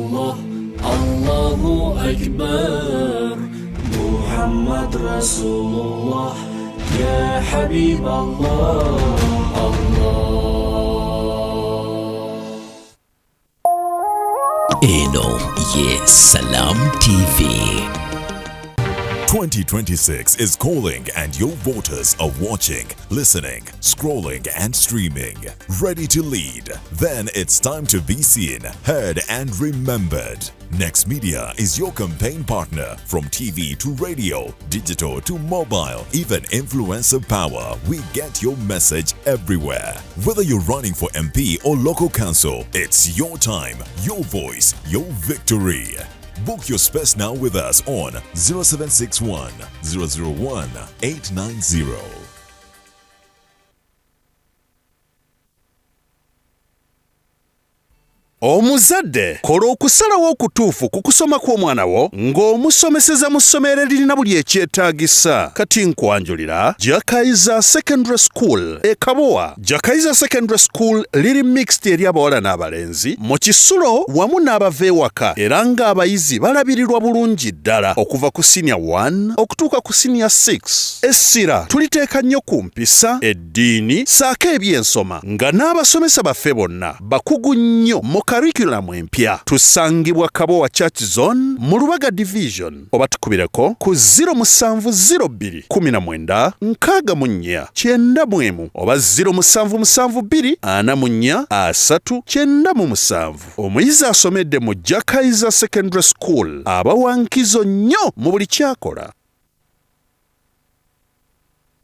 الله الله أكبر محمد رسول الله يا حبيب الله Eno Yes Salam TV. 2026 is calling and your voters are watching, listening, scrolling and streaming. Ready to lead? Then it's time to be seen, heard and remembered. Next Media is your campaign partner. From TV to radio, digital to mobile, even influencer power, we get your message everywhere. Whether you're running for MP or local council, it's your time, your voice, your victory. Book your space now with us on 0761 001 890. Omuzadde kola okusalawo okutuufu ku kusoma kw'omwana wo ng'omusomeseza mu ssomero eririna buli ekyetaagisa. Kati nkwanjulira Jakaiza Secondary School e Kabowa. Jakaiza Secondary School liri mixed eri abawala n'abalenzi mu Kisulo wamu n'abava ewaka, era ng'abayizi balabirirwa bulungi ddala okuva ku senior 1 okutuuka ku senior 6. Essira tuliteeka nnyo ku mpisa, eddiini saako ebyensoma, nga n'abasomesa baffe bonna bakugu nnyo mu curriculum empya. Tusangibwa Kabowa Church Zone mu Lubaga Division, oba tukubireko ku 0702 19 64 91 oba 0772 44 397. Omuyizi asomedde mu Jakaiza Secondary School aba wankizo nnyo mu buli kyakola.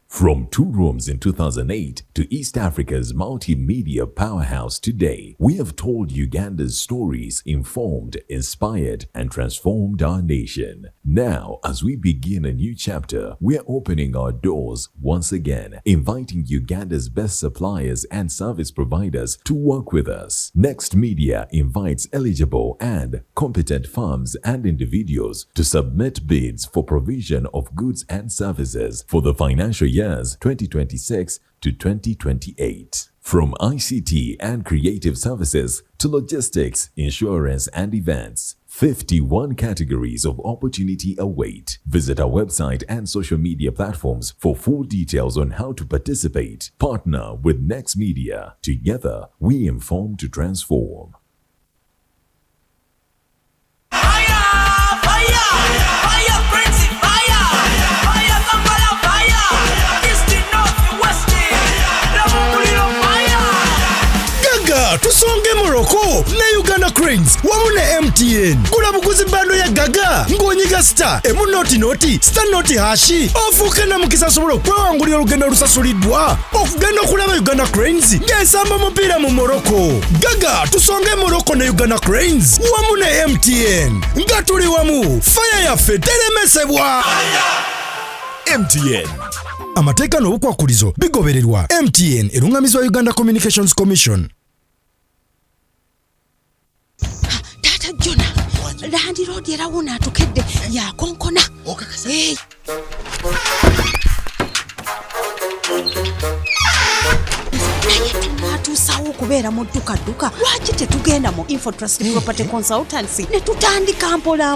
From 2 rooms in 2008 to East Africa's multimedia powerhouse today, we have told Uganda's stories, informed, inspired, and transformed our nation. Now, as we begin a new chapter, we are opening our doors once again, inviting Uganda's best suppliers and service providers to work with us. Next Media invites eligible and competent firms and individuals to submit bids for provision of goods and services for the financial year 2026 to 2028. From ICT and creative services to logistics, insurance and events, 51 categories of opportunity await. Visit our website and social media platforms for full details on how to participate. Partner with Next Media. Together, we inform to transform. Tusonge Morocco ne Uganda Cranes wamu ne MTN. Gula buguzi bando ya gaga ng'onyiga star emunoti star noti hashi ofuuke na mukisa asobola okwewangulira olugendo olusasulidwa okugenda okulaba Uganda Cranes ng'esamba omupiira mu Morocco. Gaga tusonge Morocco ne Uganda Cranes wamu ne MTN nga tuli wamu fire yaffe teremesebwa. MTN. Amateeka n'obukwakulizo bigobererwa. MTN erungamizwa Uganda Communications Commission. Tata Jona, Landi Road era wona atukedde ya konkona. Okakasa. Hey. Tusawo kubeera mu dduka lwaki tetugenda mu Infotrust Property Consultancy ne tutandika mpola.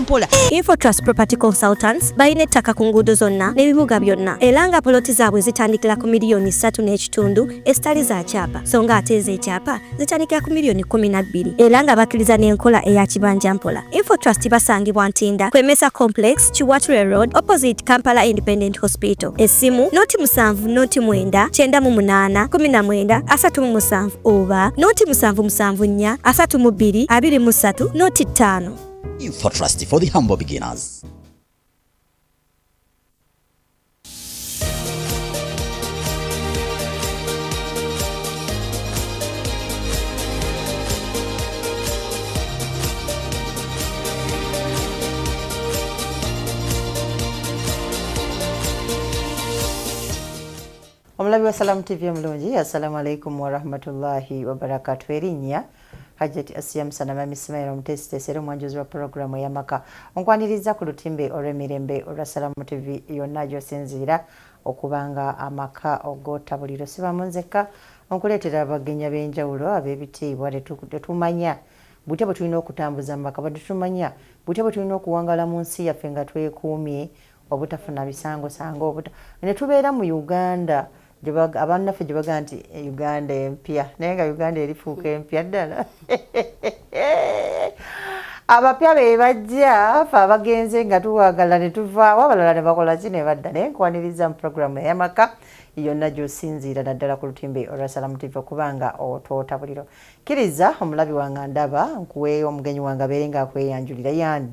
Infotrust Property Consultants bayina ettaka ku nguudo zonna n'ebibuga byonna, era nga poloti zaabwe zitandikira ku miliyoni 3.5 ezitali za kyapa, so nga ate ez'ekyapa zitandikira ku miliyoni 12, era nga bakkiriza n'enkola eya kibanja mpola. Infotrust basangibwa Ntinda, Kwemesa Complex, Chiwatule Road, opposite Kampala Independent Hospital. Essimu noti 7 noti 9 98 19 37 oba noti 774 32 23 noti 5. Infotrust for the humble beginners. Omulabi wa Salam TV omulungi, assalamu alaikum wa rahmatullahi wa barakatuh. Erinnya Hajjati Asiya Musanama Misimaira omutesitesera omwanjuzi wa programu y'amaka onkwaniriza ku lutimbe olw'emirembe olwa Salam TV yonna gy'osinziira okubanga amaka og'otabuliro siba munzeka onkuleetera abagenyi b'enjawulo ab'ebitiibwa tetumanya butya bwe tulina okutambuza amaka badde tumanya butya bwe tulina okuwangala mu nsi yaffe nga twekuumye obutafuna bisangosango ne tubeera mu Uganda abannaffe gye baga nti Uganda empya naye nga Uganda erifuuka empya ddala abapya be bajja fe abagenze nga tuwagala ne tuvaawo abalala ne bakola ki ne badda naye nkwaniriza mu puroguramu ey'amaka yonna gy'osinziira naddala ku lutimbe olwa Salamu TV okubanga otootabuliro kkiriza omulabi wange ndaba nkuweeyo omugenyi wange abeere ng'akweyanjulira yaani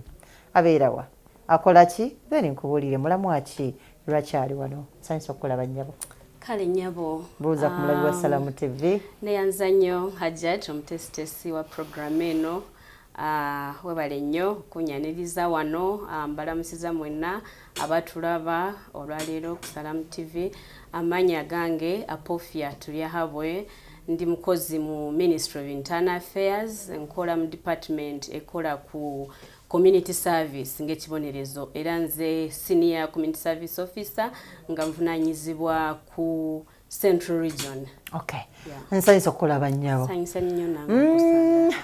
abeerawa akola ki then nkubuulire mulamwa ki lwakyali wano nsanyusa okukulaba nnyabo kale nnyabo buuza ku mulabi wa Salamu TV neyanza nnyo Hajjat omutesitesi wa puroguramu eno webale nnyo kunyaniriza wano mbalamusiza mwenna abatulaba olwaleero ku Salamu TV amanya gange Apofia Tulyahabwe ndi mukozi mu Ministry of Internal Affairs nkola mu department ekola ku community service ng'ekibonerezo era nze senior community service officer nga nvunanyizibwa ku Central Region. Okay. Nsanyusa okukulaba nnyabo. Nsanyusa nnyo nange.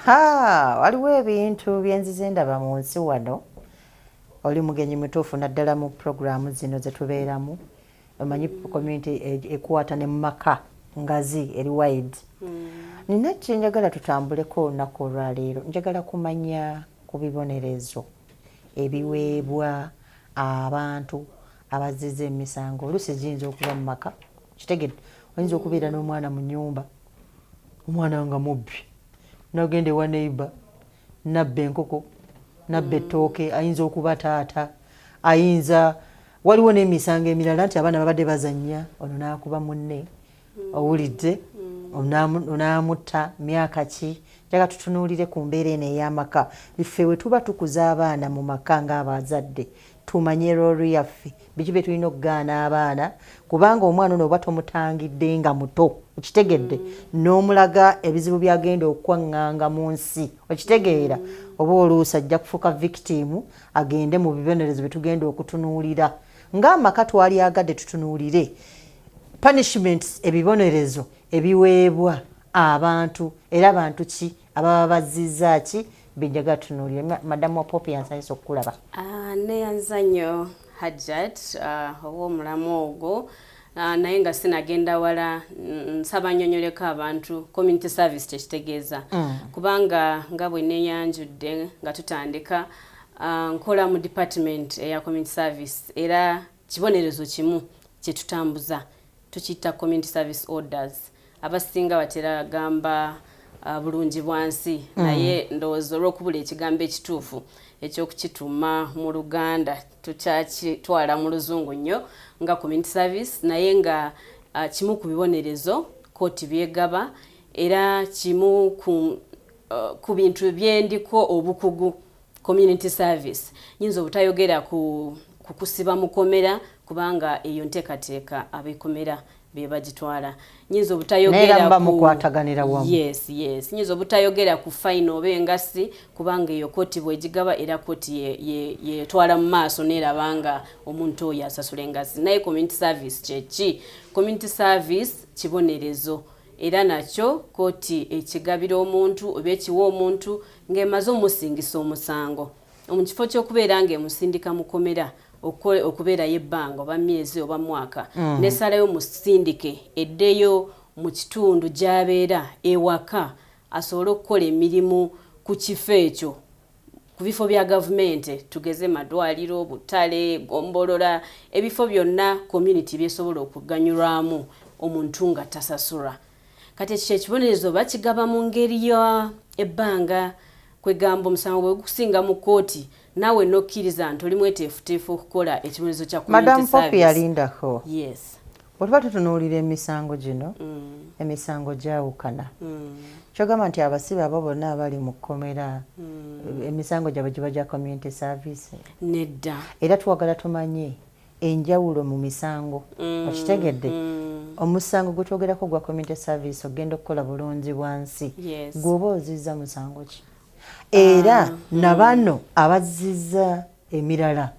Waliwo ebintu byenzize ndaba mu nsi wano. Oli mugenyi mutuufu naddala mu programu zino ze tubeeramu. Omanyi community ekwata ne mu maka ngazi eri wide. Nina kye njagala tutambuleko olunaku olwaleero. Njagala kumanya ku bibonerezo ebiweebwa abantu abazizza emisango. Oluusi giyinza okuba mu maka. Kitegedde oyinza okubeera n'omwana mu nnyumba omwana nga mubbi nagenda ewa neighbor nabba enkoko nabba ettooke ayinza okuba taata ayinza waliwo n'emisango emirala nti abaana babadde bazannya ono n'akuba munne owulidde onaamutta myaka ki jaga tutunuulire ku mbeera eno ey'amaka iffe we tuba tukuza abaana mu maka ng'abazadde tumanye roolu yaffe biki bye tulina okugaana abaana kubanga omwana ono oba tomutangidde nga muto okitegedde n'omulaga ebizibu byagenda okwaŋŋanga mu nsi okitegeera oba oluusi ajja kufuuka victim agende mu bibonerezo bye tugenda okutunuulira ng'amaka twali agadde tutunuulire punishments ebibonerezo ebiweebwa abantu era abantu ki ababa bazzizza ki benjaga tunuulire madamu wa Popi yansanyusa okukulaba. Neyanza nnyo Hajjat obw'omulamu ogwo naye nga sinagenda wala nsaba nnyonnyoleko abantu community service kyekitegeeza kubanga nga bwe neeyanjudde nga tutandika nkola mu department eya community service era kibonerezo kimu kye tutambuza tukiyita community service orders abasinga batera gamba bulungi bwansi naye ndowooza olw'okubula ekigambo ekituufu ekyokukituma mu Luganda tukyakitwala mu Luzungu nnyo nga community service naye nga kimu ku bibonerezo kooti byegaba era kimu ku bintu byendiko obukugu community service nyinza obutayogera ku kusiba mukomera kubanga eyo nteekateeka abekomera bebagitwala nyinza obutayogera ku yes nyinza obutayogera ku fine oba engasi kubanga eyo kooti bwegigaba era kooti yetwala mu maaso nerabanga omuntu oyo asasula engasi naye community service kyeki community service kibonerezo era nakyo kooti ekigabira omuntu oba ekiwa omuntu ng'emaze omusingisa omusango mu kifo ky'okubeera ng'emusindika mukomera okubeera yebbanga oba myezi oba mwaka nesalayo musindike eddeyo mu kitundu gy'abeera ewaka asobole okukola emirimu ku kifo ekyo ku bifo bya gavumenti tugeze madwaliro butale gombolola ebifo byonna community byesobola okuganyulwamu omuntu nga tasasulwa kati ekyo ekibonerezo bakigaba mu ngeri ya ebbanga kwegamba omusango bwe gukusinga mu kooti nawe nokkiriza nti oli mweteefuteefu okukola ekibonerezo kya Madam Popi yalindako yes bwetuba tutunuulira emisango gino emisango gyawukana kyogamba nti abasibe abo bonna abali mu kkomera emisango gyabwe giba gya community service nedda era twagala tumanye enjawulo mu misango okitegedde omusango gwe twogerako gwa community service ogenda okukola bulungi bwansi gwoba ozizza musango ki era nabano abazizza emirala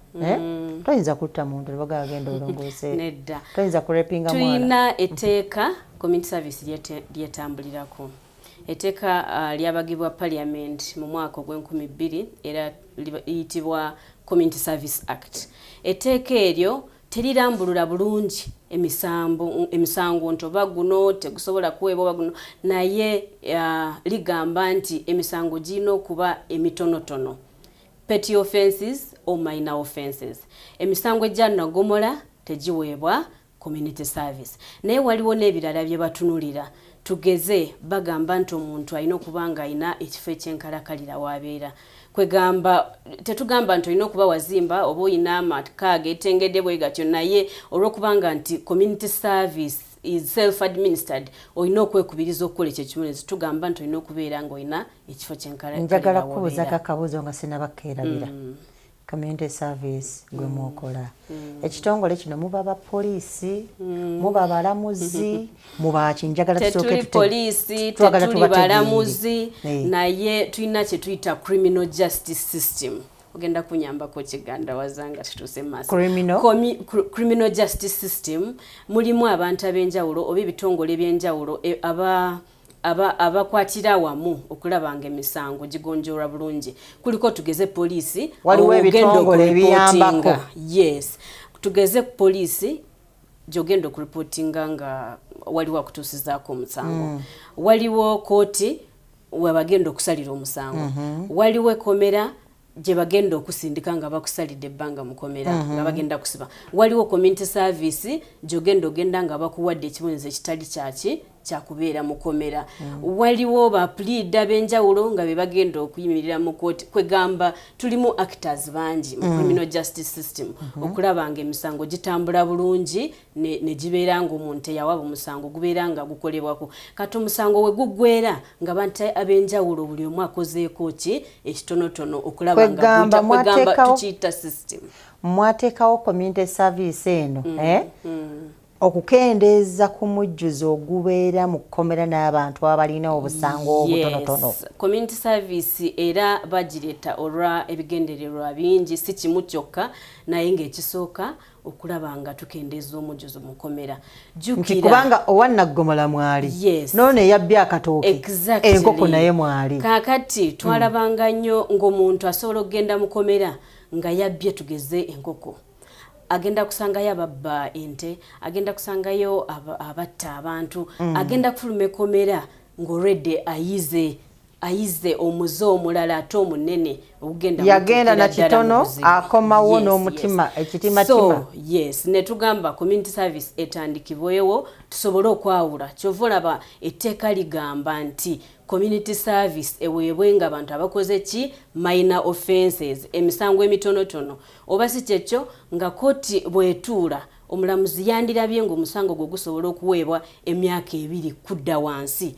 toyinza kutta muntu nebaga agenda olongoose nedda toyinza kurepinga mwana tulina etteeka community service lyetambulirako Etteeka lyabagibwa Parliament mu mwaka ogw'2000 era liyitibwa Community Service Act. Etteeka eryo terirambulula bulungi emisango ntoba guno tegusobola kuweebwa guno naye ligamba nti emisango girina okuba emitonotono, petty offences or minor offences. Emisango egya nagomola tegiweebwa community service. Naye waliwo n'ebirala bye batunulira. Tugeze bagamba nti omuntu alina okuba nga alina ekifo ekyenkalakalira w'abeera. Kwegamba tetugamba nti olina okuba wazimba oba olina amaka ageetengedde bwe gatyo, naye olw'okubanga nti community service is self-administered olina okwekubiriza okukola ekyo kimulezo. Tugamba nti olina okubeera ng'olina ekifo kyenkalakalira w'abeera. Njagala kubuuza akabuuzo nga sinabakkeerabira. Community service gwe mwokola. Ekitongole kino muba abapoliisi, muba abalamuzi, muba kinjagala tetuli poliisi, tetuli balamuzi, naye tulina kye tuyita criminal justice system. Ogenda kunyambako Kiganda wazanga kituuse maaso. Criminal justice system mulimu abantu ab'enjawulo oba ebitongole eby'enjawulo abakwatira wamu okulabanga emisango gigonjoolwa bulungi. Kuliko tugeze poliisi, waliwo ebitongole ebiyambako. Yes, tugeze poliisi gyogenda okureportinga nga waliwo akutuusizaako omusango. Waliwo kooti webagenda okusalira omusango. Waliwo ekomera gye bagenda okusindika nga bakusalidde ebbanga mukomera nga bagenda kusiba. Waliwo community service gyogenda ogenda nga bakuwadde ekibonyezo ekitali kyakubeera mukomera. Waliwo bapleada b'enjawulo nga be bagenda okuyimirira mu kooti. Kwegamba tulimu actors bangi mu criminal justice system okulaba nga emisango gitambula bulungi ne gibeera ng'omuntu eyawaaba omusango gubeera nga gukolebwako. Kati omusango we guggwera nga abantu ab'enjawulo buli omu akozeeko ki ekitonotono okulaba nga kwegamba tukiyita system. Mwateekawo community service eno okukendeeza ku mujjuzo ogubeera mu kkomera n'abantu abalina obusango obutonotono. Yes, community service era bagireeta olwa ebigendererwa bingi, si kimu kyokka naye ng'ekisooka okulaba nga tukendeeza omujjuzo mu kkomera. Nti kubanga owannagomola mwali, n'ono eyabbye akatooke, enkoko naye mwali. Kaakati twalabanga nnyo ng'omuntu asobola okugenda mu kkomera nga yabbye tugeze enkoko. Agenda kusangayo ababba ente, agenda kusangayo abatta abantu, agenda kufuluma ekkomera ng'olwedde ayize omuze omulala ate omunene ogenda yagenda na kitono akomawo n'omutima ekitimatima. So yes, ne tugamba community service etandikibwewo tusobole okwawula. Kyova olaba etteeka ligamba nti community service eweebwe nga abantu abakoze ki minor offences, emisango emitonotono. Oba si kyekyo nga kooti bwetuula omulamuzi yandirabye ng'omusango gwe gusobola okuweebwa emyaka 2 kudda wansi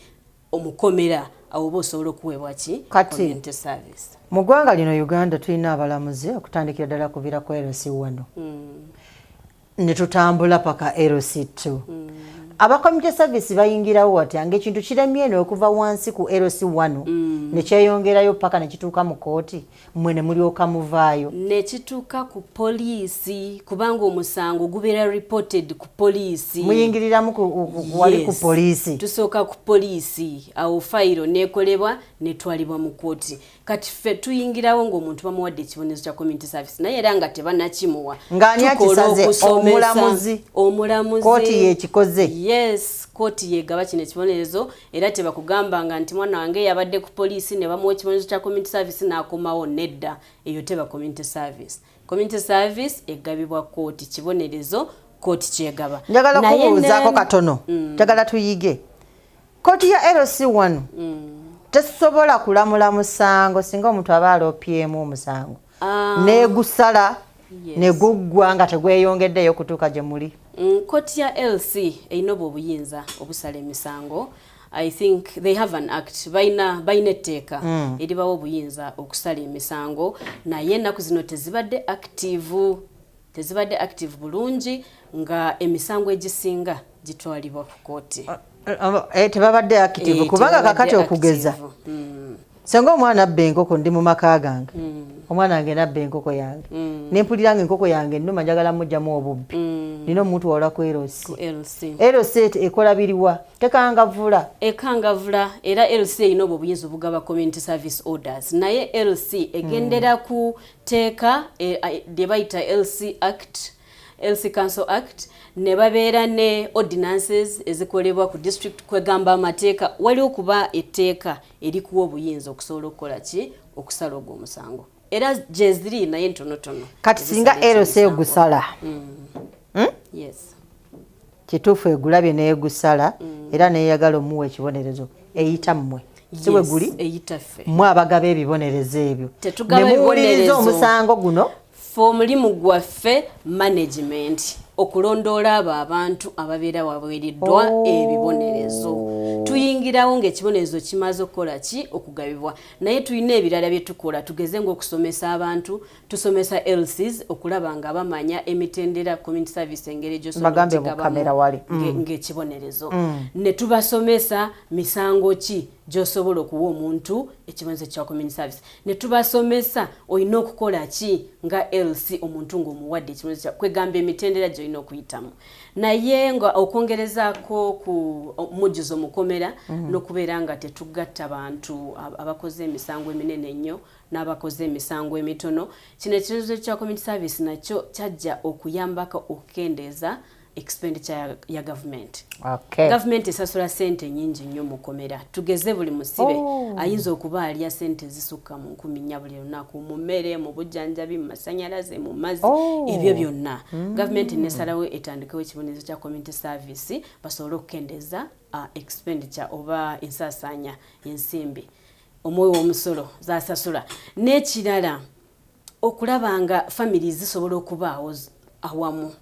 omukomera awo oba osobola okuweebwa ki community service. Mu ggwanga lino Uganda tulina abalamuzi okutandikira ddala kuviira ku LC1 ne tutambula paka LC2. Aba community service bayingirawo watya ng'ekintu kiremye okuva wansi ku LC1 ne kyeyongerayo paka ne kituuka mu kooti, mmwe ne mulyoka muvaayo ne kituuka ku poliisi kubanga omusango gubeera reported ku poliisi. Muyingiriramu wali ku poliisi. Tusooka ku poliisi, awo fayiro neekolebwa netwalibwa mu kooti. Kati ffe tuyingirawo ng'omuntu bamuwadde ekibonezo kya community service naye era nga tebannakimuwa. Ng'ani akisaze omulamuzi kooti yeekikoze. Yes, kooti yegaba kino ekibonerezo era tebakugambanga nti mwana wange yabadde ku poliisi ne bamuwa ekibonezo kya community service n'akomawo nedda. Eyo teba community service. Community service egabibwa kooti, kibonerezo kooti kyegaba. Njagala kubuuzaako katono. Njagala tuyige. Kooti ya LC1 tesobola kulamula musango singa omuntu aba aloopyemu omusango negusala neguggwa nga tegweyongeddeyo kutuuka gye muli. Kooti ya LC eyina obuyinza obusala emisango. I think they have an act baina etteeka eribawo obuyinza okusala emisango naye ennaku zino tezibadde active bulungi nga emisango egisinga gitwalibwa ku kooti. Tebabadde active kubanga kakati okugeza senga omwana abba enkoko ndi mu maka gange omwana wange nabba enkoko yange nempuliranga enkoko yange nnuma njagala mujjamu obubbi nino omuntu wala ku LC LC ekola biriwa ekangavula era LC erina obwo obuyinza obugaba community service orders naye LC egendera ku teeka lye bayita LC Council Act ne babeera ne ordinances ezikolebwa ku district kwegamba amateeka waliwo kuba etteeka erikuwa obuyinza okusobola okukola ki okusala ogwo omusango era jeziri naye ntonotono kati singa LC ogusala yes kituufu egulabye neegusala era neeyagala omuwa ekibonerezo eyita mmwe siwe guli eyitaffe mwe abagaba ebibonerezo ebyo nemuwuliriza omusango guno omulimu gwaffe management okulondoola abo abantu ababeera waweeriddwa ebibonerezo tuyingirawo ng'ekibonerezo kimaze okukola ki okugabibwa naye tulina ebirala bye tukola tugeze ng'okusomesa abantu tusomesa LCs okulaba nga bamanya emitendera community service engeri gy'osobola ng'ekibonerezo ne tubasomesa misango ki gy'osobola okuwa omuntu ekibonerezo kya community service ne tubasomesa olina okukola ki nga LC omuntu ng'omuwadde ekibonerezo kwegamba emitendera gy'olina okuyitamu naye nga okwongerezaako ku mujjuzo mukomera n'okubeera nga tetugatta bantu abakoze emisango eminene ennyo n'abakoze emisango emitono kino ekibonerezo kya community service nakyo kyajja okuyambako okukendeeza expenditure ya government. Government esasula sente nyingi nnyo mukomera tugeze buli musibe ayinza okuba alya sente zisukka mu 10 buli lunaku mu mmere mu bujjanjabi mu masanyalaze mu mazzi ebyo byonna government nesalawo etandikewo ekibonerezo kya community service basobole okukendeeza expenditure oba ensasanya ensimbi omwoyo w'omusolo zasasula n'ekirala okulaba nga family zisobola okubaawo awamu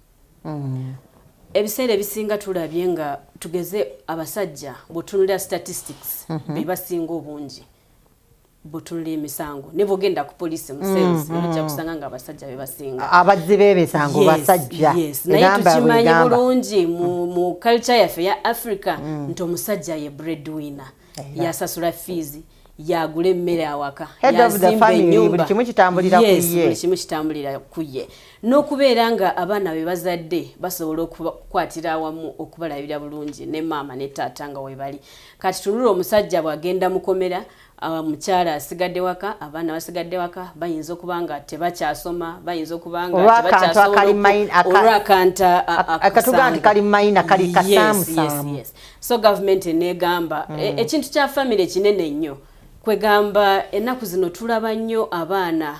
ebiseera ebisinga tulabye nga tugeze abasajja bw'otunulira statistics be basinga obungi bw'otunulira emisango ne bw'ogenda ku poliisi mu sales ojja kusanga nga abasajja be basinga abazzi b'emisango basajja naye tukimanyi bulungi mu culture yaffe ya Africa nti omusajja ye breadwinner yasasula fees yagula emmere awaka yazimba ennyumba buli kimu kitambulira ku ye buli kimu kitambulira ku ye n'okubeera nga abaana be bazadde basobola okukwatira awamu okubalabira bulungi ne maama ne taata nga webali kati tunula omusajja bw'agenda mukomera mukyala asigadde waka abaana basigadde waka bayinza okuba nga tebakyasoma bayinza okuba nga tebakyasobola akatuga nti kali mayina kali kasaamusaamu so government enegamba ekintu kya family kinene nnyo kwegamba ennaku zino tulaba nnyo abaana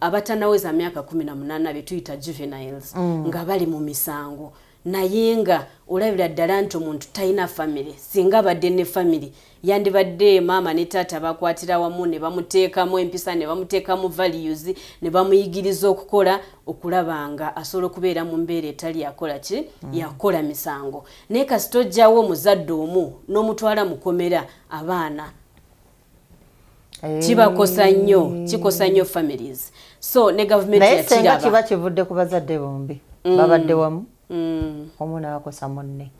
abatanaweza myaka 18 be tuyita juveniles nga bali mu misango naye nga olabira ddala nti omuntu talina family singa badde ne family yandibadde maama ne taata bakwatira wamu ne bamuteekamu empisa ne bamuteekamu values ne bamuyigiriza okukola okulaba nga asobola okubeera mu mbeera etali yakola ki yakola misango naye kasita ojjawo omuzadde omu n'omutwala mukomera abaana kibakosa nnyo kikosa nnyo families so ne government yakiraba naye kiba kivudde ku bazadde bombi babadde wamu omu n'akosa munne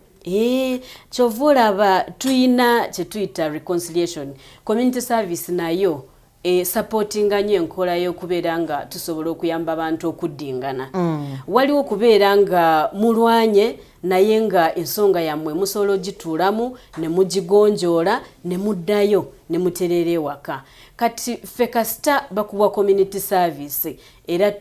kyova olaba tuyina kyetuyita reconciliation community service nayo supportinga nnyo enkola y'okubeera nga tusobola okuyamba abantu okuddingana waliwo okubeera nga mulwanye naye nga ensonga yammwe musobola ogituulamu ne mugigonjoola ne muddayo ne muterera ewaka kati ffe kasita bakuwa community service era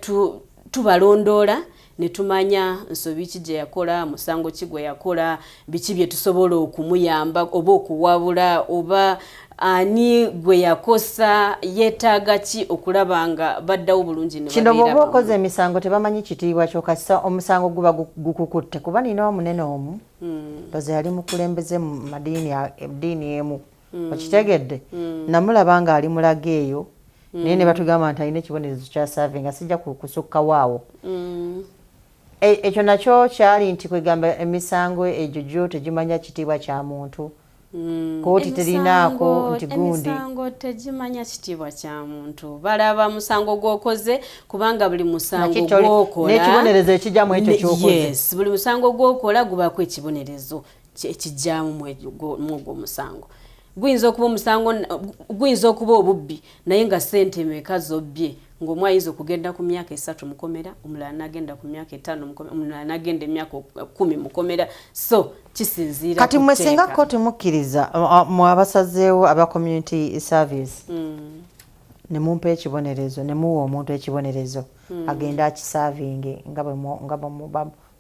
tubalondoola ne tumanya nsobi ki gye yakola musango ki gwe yakola biki bye tusobola okumuyamba oba okuwabula oba ani gwe yakosa yeetaaga ki okulaba nga baddawo bulungi ne kino bw'oba okoze emisango tebamanyi kitiibwa kyokasa omusango guba gukukutte kuba nina omunene omu ndoze yali mukulembeze mu eddiini emu okitegedde namulaba nga ali mulaga eyo naye ne batugamba nti alina ekibonerezo kya saave nga sijja kusukkawo awo ekyo nakyo kyali nti kwegamba emisango egyo gyo tegimanya kitiibwa kya muntu kooti terinaako nti gundi emisango tegimanya kitiibwa kya muntu balaba musango gwokoze kubanga buli musango gwokola n'ekibonerezo ekijjamu ekyo kyokoze yes buli musango gwokola gubako ekibonerezo ekijjamu mwogwo musango guyinza okuba omusango guyinza okuba obubbi naye nga ssente meka zobbye ng'omu ayinza okugenda ku myaka 3 mukomera omulala n'agenda ku myaka 5 mukomera omulala n'agenda emyaka 10 mukomera so kisinziira kati mwe singa kkooti mukkiriza mu abasazeewo aba community service ne mumpa ekibonerezo ne muwa omuntu ekibonerezo agenda akisavinge nga bwe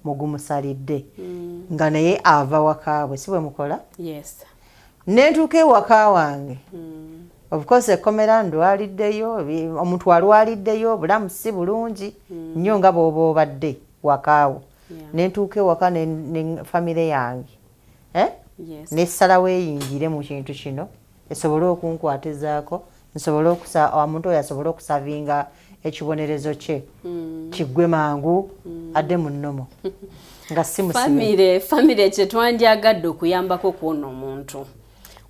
mugumusalidde nga naye ava wakaabwe si bwe mukola nentuuka ewaka wange of course ekkomera ndwaliddeyo omuntu alwaliddeyo bulamu si bulungi nnyo nga bw'oba obadde wakaawo nentuuka ewaka ne famire yange nessalawo eyingire mu kintu kino esobole okunkwatizaako nsobole omuntu oyo asobole okusavinga ekibonerezo kye kiggwe mangu adde mu nnomo nga si musibe famire kye twandyagadde okuyambako kwona omuntu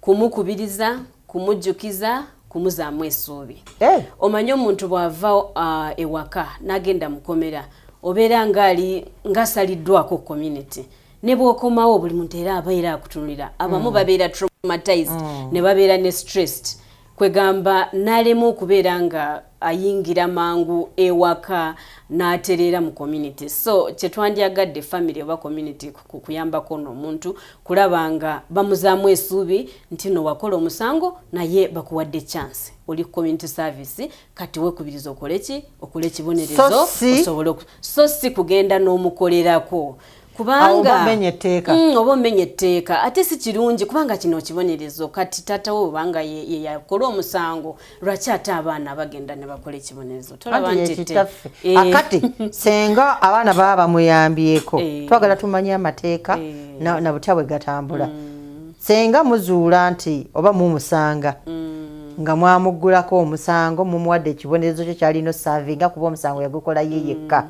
kumukubiriza kumujjukiza kumuzaamu essuubi omanye omuntu bw'ava ewaka n'agenda mukomera obeera ng'asaliddwako community ne bw'okomawo buli muntu era abeera akutunulira abamu babeera traumatized ne babeera ne stressed kwegamba n'alema okubeera nga ayingira mangu ewaka n'atereera mu community so kyetwandyagadde family oba community kuyambako n'omuntu kulaba nga bamuzaamu essuubi nti no wakola omusango naye bakuwadde chance oli community service kati wekubiriza okole ekibonerezo osobole so si kugenda n'omukolerako kubanga oba omenye etteeka ate si kirungi kubanga kino kibonerezo kati taata wo obanga ye yakola omusango lwaki ate abaana bagenda ne bakola ekibonerezo tolaba nti akati senga abaana baba bamuyambyeko twagala tumanye amateeka na butya bwe gatambula senga muzuula nti oba mumusanga nga mwamuggulako omusango mumuwadde ekibonerezo kyo kyalina osavinga kuba omusango yagukola ye yekka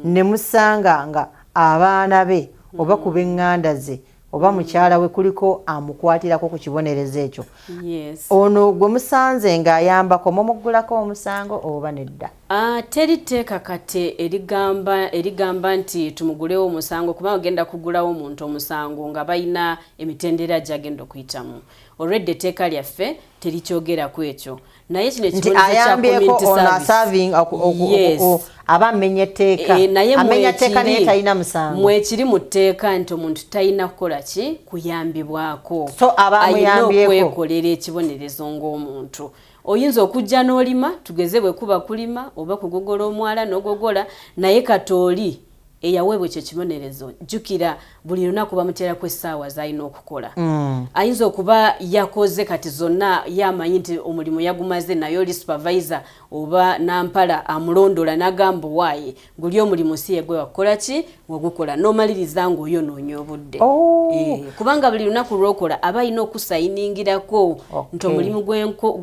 ne musanga nga abaana be oba ku b'eŋŋanda ze oba mukyala we kuliko amukwatirako ku kibonerezo ekyo ono gwe musanze ng'ayambako mumuggulako omusango oba nedda teri tteeka kate erigamba nti tumugulewo omusango kubanga ogenda kugulawo omuntu omusango nga balina emitendera gy'agenda okuyitamu already etteeka lyaffe terikyogera ku ekyo naye kino aba amenya etteeka amenya tteeka naye talina musango mwekiri mu tteeka nti omuntu talina kukola ki kuyambibwako so aba amuyambyeko alina okwekolera ekibonerezo ng'omuntu oyinza okujja n'olima tugeze bwe kuba kulima oba kugogola omwala n'ogogola naye katooli eyaweebwa ekyo kibonerezo jjukira buli lunaku bamuteerako essaawa z'alina okukola ayinza okuba yakoze kati zonna yamanyi nti omulimu yagumaze naye oli supervisor oba nampala amulondola n'agamba waaye guli omulimu si yegwe wakukola ki wagukola n'omaliriza ng'oyonoonya obudde kubanga buli lunaku lw'okola aba alina okusayiningirako nti omulimu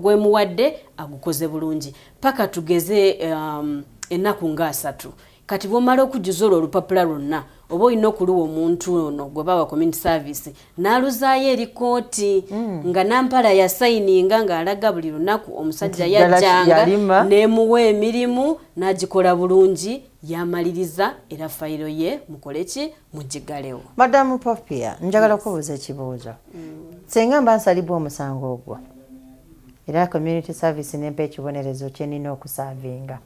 gwemuwadde agukoze bulungi paka tugeze ennaku nga 3 kati bw'omala okujjuza olwo olupapula lwonna oba olina okuluwa omuntu ono gwe bawa community service n'aluzaayo eri kooti nga nampala yasayininga ng'alaga buli lunaku omusajja yajjanga n'emuwa emirimu n'agikola bulungi yamaliriza era fayiro ye mukole ki mugigalewo. Madamu Popia njagala kubuuza ekibuuzo senga mba nsalibwa omusango ogwo era community service nempa ekibonerezo kye nina okusavinga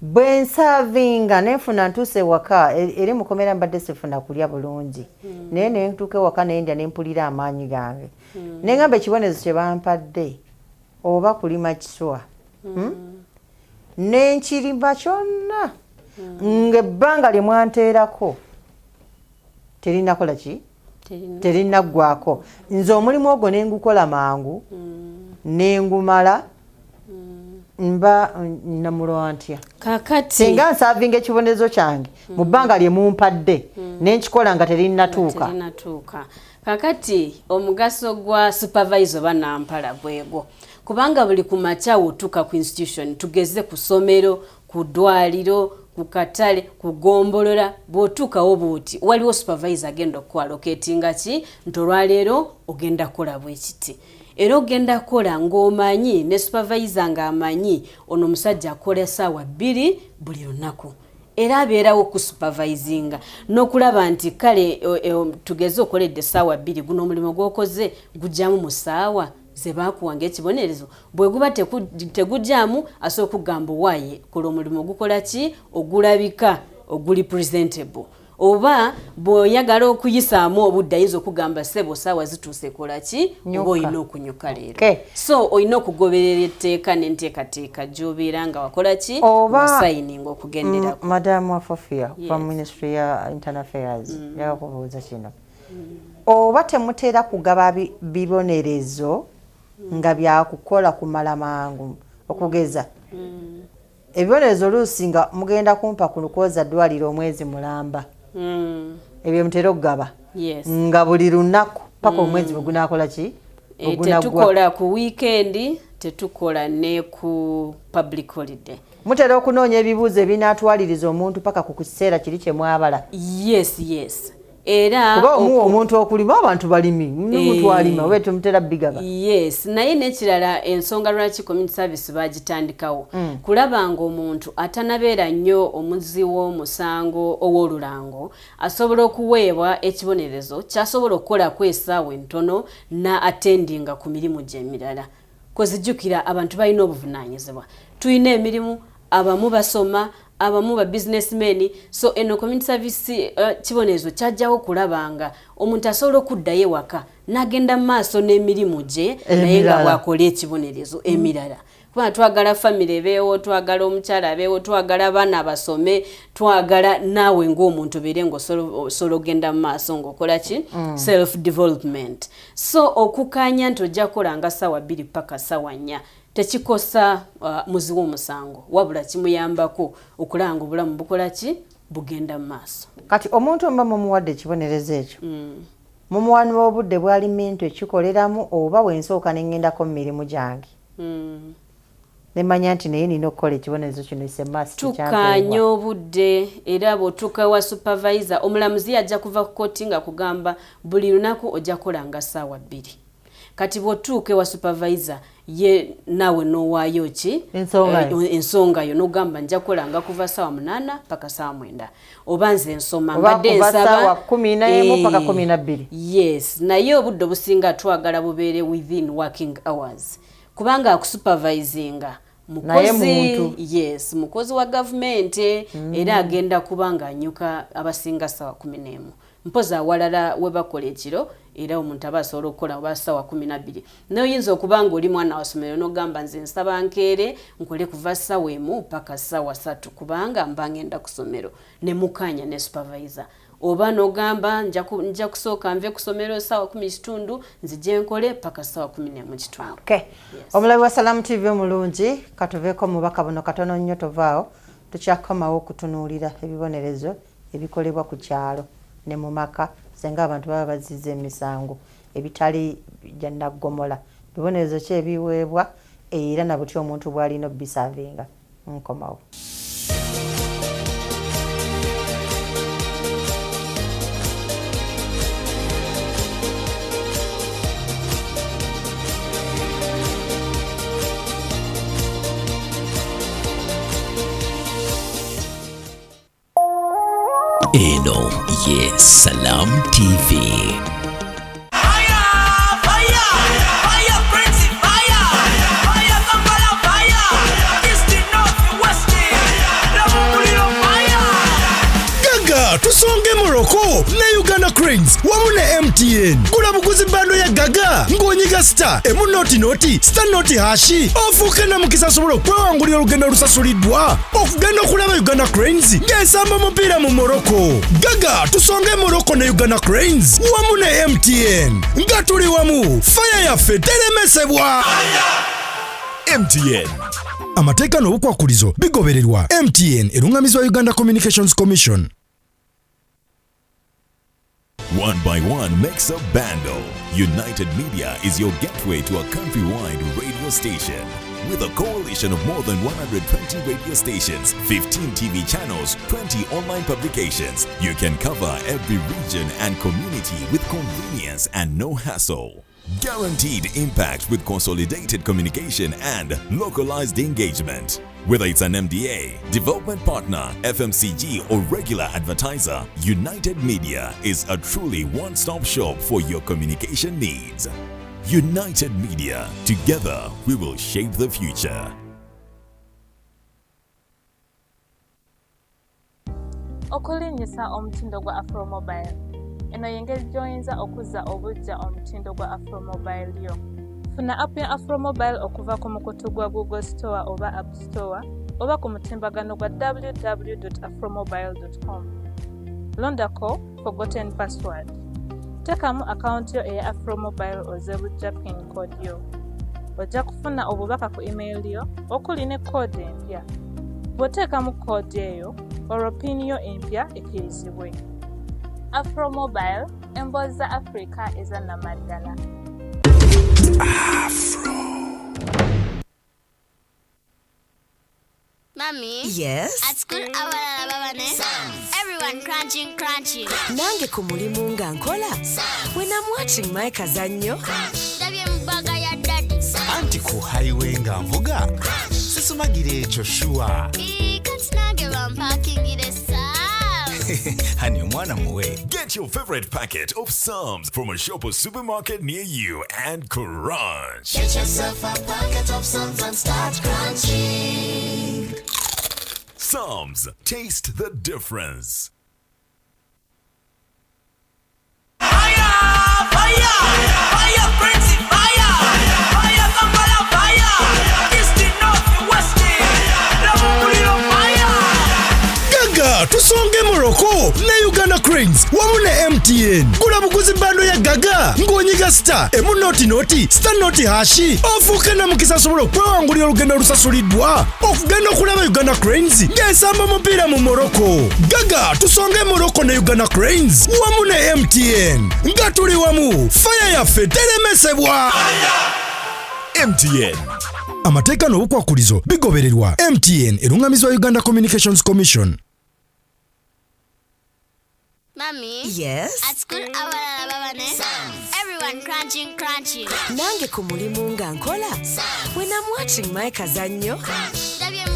bwe nsavinga nenfuna ntuuse waka eri mukomera mbadde sifuna kulya bulungi naye nentuuka ewaka nendya nempulira amaanyi gange nengamba ekibonerezo kye bampadde oba kulima kiswa nenkirima kyonna ng'ebbanga lye mwanteerako terinakola ki terinaggwako nze omulimu ogwo nengukola mangu nengumala mba namulwa ntya kakati singa nsavinga ekibonerezo kyange mu bbanga lye mumpadde nenkikola nga terinatuuka kakati omugaso gwa supervisor banampala bwego kubanga buli ku makya wotuuka ku institution tugeze ku ssomero ku ddwaliro ku katale ku gombolola bw'otuukawo bw'oti waliwo supervisor agenda okualoketinga ki nti olwaleero ogenda kukola bwe kiti era ogenda kukola ng'omanyi ne supervisor ng'amanyi ono omusajja akola essaawa 2 buli lunaku era abeerawo okusupervisinga n'okulaba nti kale tugeze okoledde essaawa 2 guno omulimu gw'okoze gujjamu mu ssaawa ze baakuwanga ekibonerezo bwe guba tegujjamu asooka okugamba waaye kola omulimu gukola ki ogulabika oguli presentable oba bw'oyagala okuyisaamu obudde ayinza okugamba ssebo ssaawa zituuse kola ki oba olina okunyuka leero so olina okugoberera etteeka n'enteekateeka gy'obeera nga wakola ki osayininga okugenderako. Madamu Afofia from Ministry ya Internal Affairs yakubuuza kino oba temutera kugaba bibonerezo nga byakukola kumala mangu okugeza ebibonerezo oluusi nga mugenda kumpa ku lukooza ddwaliro omwezi mulamba ebyo mutera okugaba nga buli lunaku paka omwezi bwe gunaakola ki tetukola ku weekend tetukola ne ku public holiday. Mutera okunoonya ebibuuzo ebinaatwaliriza omuntu paka ku kiseera kiri kye mwabala. Yes era kuba omuntu okulima abantu balimi omuntu alima oba tumutera bigaba. Yes naye n'ekirala ensonga lwaki community service bagitandikawo kulaba nga omuntu atanabeera nnyo omuzi w'omusango ow'olulango asobola okuweebwa ekibonerezo kyasobola okukolako essaawa entono na attendinga ku mirimu gy'emirala kozijjukira abantu balina obuvunaanyizibwa tulina emirimu abamu basoma abamu ba businessmen so eno community service kibonerezo kyajjawo kulabanga omuntu asobola okuddayo ewaka n'agenda mu maaso n'emirimu gye naye nga bw'akola ekibonerezo emirala kuba twagala family ebeewo twagala omukyala abeewo twagala abaana basome twagala naawe ng'omuntu obeere ng'osobola ogenda mu maaso ng'okola ki self development so okukaanya nti ojja kukola nga ssaawa 2 paka ssaawa 4 tekikosa muzi w'omusango wabula kimuyambako okulanga obulamu bukola ki bugenda mu maaso. Kati omuntu omba mumuwadde ekibonerezo ekyo mumuwanira obudde bwali mintu ekikoleramu oba bwensooka n'engendako mu mirimu gyange nemanya nti naye nina okukola ekibonerezo kino esemasi tukaanya obudde era bw'otuuka wa supervisor omulamuzi ajja kuva ku kooti nga kugamba buli lunaku ojja kukola nga ssaawa 2 kati bw'otuuka wa supervisor ye nawe n'owaayo ki ensonga yo n'ogamba nja kukola nga kuva ssaawa 8 paka ssaawa 9 oba nze nsoma mbadde nsaba 11 paka 12 yes naye obudde obusinga twagala bubeere within working hours kubanga akusupervisinga mukozi wa government era agenda kubanga anyuka abasinga ssaawa 11 mpoza awalala we bakola ekiro era omuntu aba asobola okukola oba ssaawa 12 naye oyinza okubanga oli mwana wa ssomero n'ogamba nze nsaba nkeere nkole kuva ssaawa 1 paka ssaawa 3 kubanga mba ngenda ku ssomero ne mukaanya ne supervisor oba n'ogamba nja kusooka nve ku ssomero ssaawa 10:30 nzije nkole paka ssaawa 11:30. Omulabi wa Salamu TV omulungi katuveeko mubaka buno katono nnyo tovaawo tukyakomawo okutunuulira ebibonerezo ebikolebwa ku kyalo ne mu maka senga abantu baba bazizza emisango ebitali jannagomola bibonerezo ki ebiweebwa era na butya omuntu bw'alina obisavinga nkomawo. Eno ye Salam TV. Tusonge Morocco ne Uganda Cranes wamu ne MTN. Gula buguzi bando ya Gaga ng'onyiga star noti star noti hashi ofuuke na mukisa sobola okwewangulira olugendo olusasulidwa okugenda okulaba Uganda Cranes ng'esamba omupiira mu Morocco. Gaga tusonge Morocco ne Uganda Cranes wamu ne MTN nga tuli wamu fire yaffe teremesebwa. MTN amateeka n'obukwakulizo bigobererwa. MTN erungamizibwa Uganda Communications Commission. One by one makes a bando. United Media is your gateway to a countrywide radio station. With a coalition of more than 120 radio stations, 15 TV channels, 20 online publications, you can cover every region and community with convenience and no hassle. Guaranteed impact with consolidated communication and localized engagement. Whether it's an MDA, development partner, FMCG or regular advertiser, United Media is a truly one-stop shop for your communication needs. United Media, together we will shape the future. Okulinyisa omutindo gwa Afro Mobile. Eno yengeri joyinza okuzza obujja omutindo gwa Afro Mobile yo. Funa app ya Afro Mobile okuva ku mukutu gwa Google Store oba App Store oba ku mutimbagano gwa www.afromobile.com. Londako forgotten password. Tekamu account yo eya Afro Mobile ozebujja pin code yo. Ojja kufuna obubaka ku email yo okuli ne code empya. Bw'oteekamu code eyo olwo pin yo empya ekkirizibwe. Afro Mobile, emboozi za Africa ezannamaddala. Afro. Mommy? Yes? At school, everyone crunching. Nange ku mulimu nga nkola. When I'm watching my kazannyo. Mbaga ya daddy. Anti ku highway nga nvuga. Sisumagire ekyo shuwa. Kati nange bampakingire saa. Hani omwana muwe. Get your favorite packet of Psalms from a shop or supermarket near you and crunch. Get yourself a packet of Psalms and start crunching. Psalms, taste the difference. Tusonge Morocco ne Uganda Cranes wamu ne MTN. Gula buguzi bando ya Gaga ng'onyiga star emunoti star noti hashi ofuuke na mukisa sobola okwewangulira olugendo olusasulidwa okugenda okulaba Uganda Cranes ng'esamba omupiira mu Morocco. Gaga tusonge Morocco ne Uganda Cranes wamu ne MTN nga tuli wamu fire yaffe teremesebwa. MTN. Amateeka n'obukwakulizo bigobererwa. MTN erungamizwa Uganda Communications Commission. Mommy? Yes? At school, everyone crunching. Nange ku mulimu nga nkola. When I'm watching my kazannyo.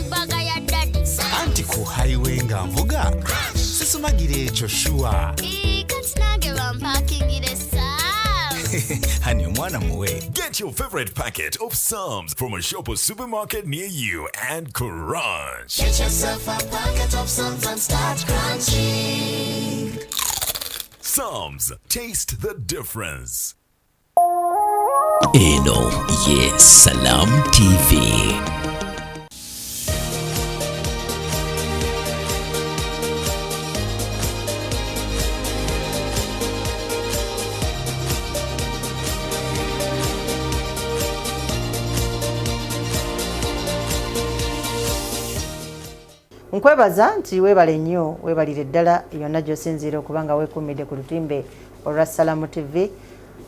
Mbaga ya daddy. Anti ku highway nga nvuga. Sisumagire ekyo shuwa. Kati nange bampakingire saa. Hani omwana muwe. Get your favorite packet of Psalms from a shop or supermarket near you and crunch. Get yourself a packet of Psalms and start crunching. Psalms, taste the difference. Eno ye Salam TV. Nkwebaza nti webale nnyo webalire ddala yonna gy'osinziira okubanga weekuumidde ku lutimbe olwa Salamu TV.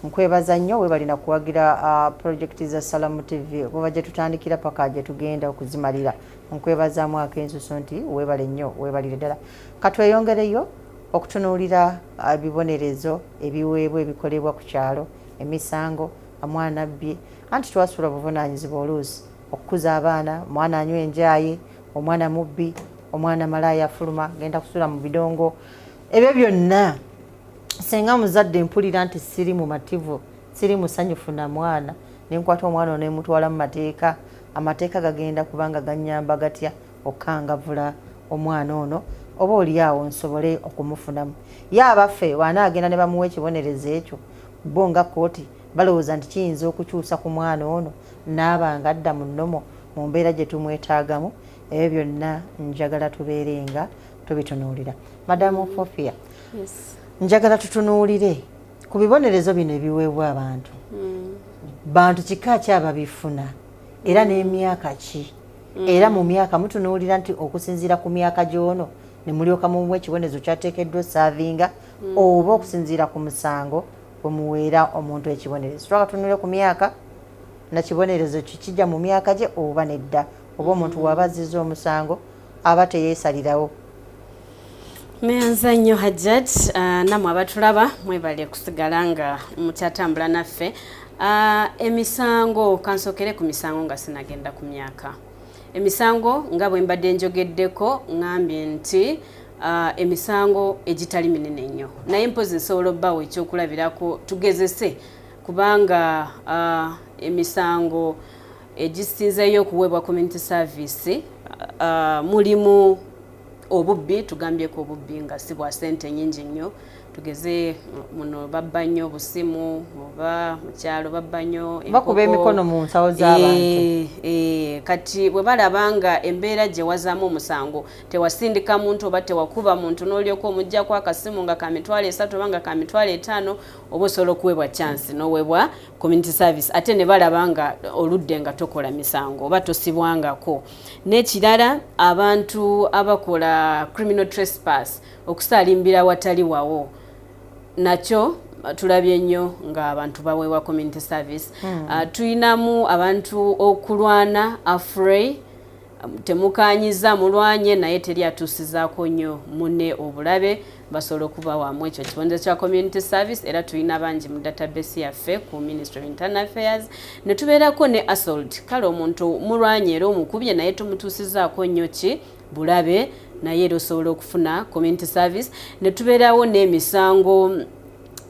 Nkwebaza nnyo webalina kuwagira projekiti za Salamu TV okuva gye tutandikira paka gye tugenda okuzimalira. Nkwebazaamu ak'ensuso nti webale nnyo webalire ddala. Katweyongereyo okutunuulira ebibonerezo ebiweebwa ebikolebwa ku kyalo, emisango, amwana abbye, anti twasula buvunaanyizibwa oluusi okukuza abaana, mwana anywa enjaaye, omwana mubbi, omwana malaya afuluma genda kusula mu bidongo. Ebyo byonna senga muzadde mpulira nti siri mu mativu, siri musanyufu na mwana, nenkwata omwana ne mutwala mu mateeka. Amateeka gagenda kubanga ganyamba gatya okangavula omwana ono oba oli awo nsobole okumufunamu. Abaffe wanaagenda ne bamuwa ekibonerezo ekyo bo nga kooti balowooza nti kiyinza okukyusa ku mwana ono n'abanga adda mu nnomo mu mbeera gye tumwetaagamu. Ebyo byonna njagala tubeerenga tubitunuulira. Madamu Fofia, Yes. Njagala tutunuulire ku bibonerezo bino ebiweebwa abantu. Bantu kika ki ababifuna era n'emyaka ki? Era mu myaka mutunuulira nti okusinziira ku myaka gy'ono ne mulyoka mu ekibonerezo kyateekeddwa osaavinga oba okusinziira ku musango bwe muweera omuntu ekibonerezo. Twakatunuulire ku myaka na kibonerezo kijja mu myaka gye oba nedda. Oba omuntu wabazizza omusango aba teyeesalirawo. Meyanza nnyo Hajjat, namwe abatulaba mwebale kusigala nga mukyatambula naffe. Emisango kansokere ku misango nga sinagenda ku myaka. Emisango nga bwe mbadde njogeddeko ngambye nti emisango egitali minene nnyo. Naye mpozi nsobola obbawo ekyokulabirako tugezese kubanga emisango egisinzeeyo okuweebwa community service mulimu obubbi, tugambyeko obubbi nga si bwa ssente nnyingi nnyo. Tugeze muno babba nnyo obusimu oba mukyalo babba nnyo bakuba emikono mu nsawo z'abantu. Kati bwe balaba nga embeera gye wazaamu omusango tewasindika muntu oba tewakuba muntu n'olyoka omuggyako akasimu nga ka mitwalo 3 oba nga ka mitwalo 5 oba osobola okuweebwa chance n'oweebwa community service ate ne balaba nga oludde nga tokola misango oba tosibwangako. N'ekirala abantu abakola criminal trespass okusalimbira watali wawo nakyo tulabye nnyo nga abantu baweebwa community service. Tuyinamu abantu okulwana afray temukanyiza mulwanye naye teri atuusizaako nnyo munne obulabe basobola okuba wamu ekyo kibonerezo kya community service era tuyina bangi mu database yaffe ku Ministry of Internal Affairs. Ne tubeerako ne assault kale omuntu mulwanye era omukubye naye tumutuusizaako nnyo ki bulabe naye era osobola okufuna community service. Ne tubeerawo n'emisango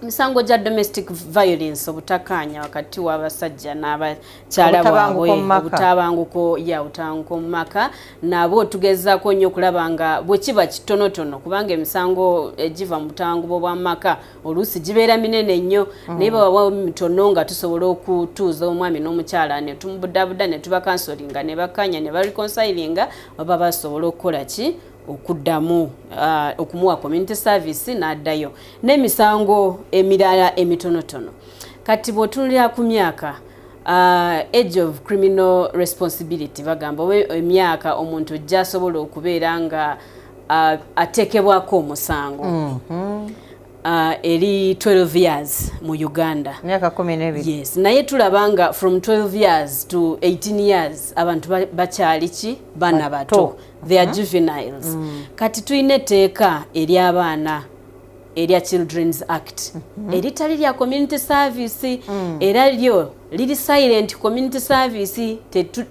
misango gya domestic violence obutakanya wakati w'abasajja n'abakyala baabwe obutabanguko mu maka nabo tugezaako nnyo okulaba nga bwe kiba kitonotono kubanga emisango egiva mu butabanguko bw'amaka oluusi gibeera minene nnyo naye baba mitono nga tusobola okutuuza omwami n'omukyala ne tumubudabuda ne tuba kansolinga ne bakanya ne bareconcilinga baba basobola okukola ki okuddamu okumuwa community service n'addayo. N'emisango emirala emitonotono kati bw'otunulira ku myaka age of criminal responsibility bagamba emyaka omuntu gy'asobola okubeera nga ateekebwako omusango eri 12 years mu Uganda. Myaka 12. Yes, naye tulabanga from 12 years to 18 years abantu bakyali ki bana bato. They are juveniles. Kati tuyina etteeka eri abaana erya Children's Act. Eritali lya community service era lyo liri silent community service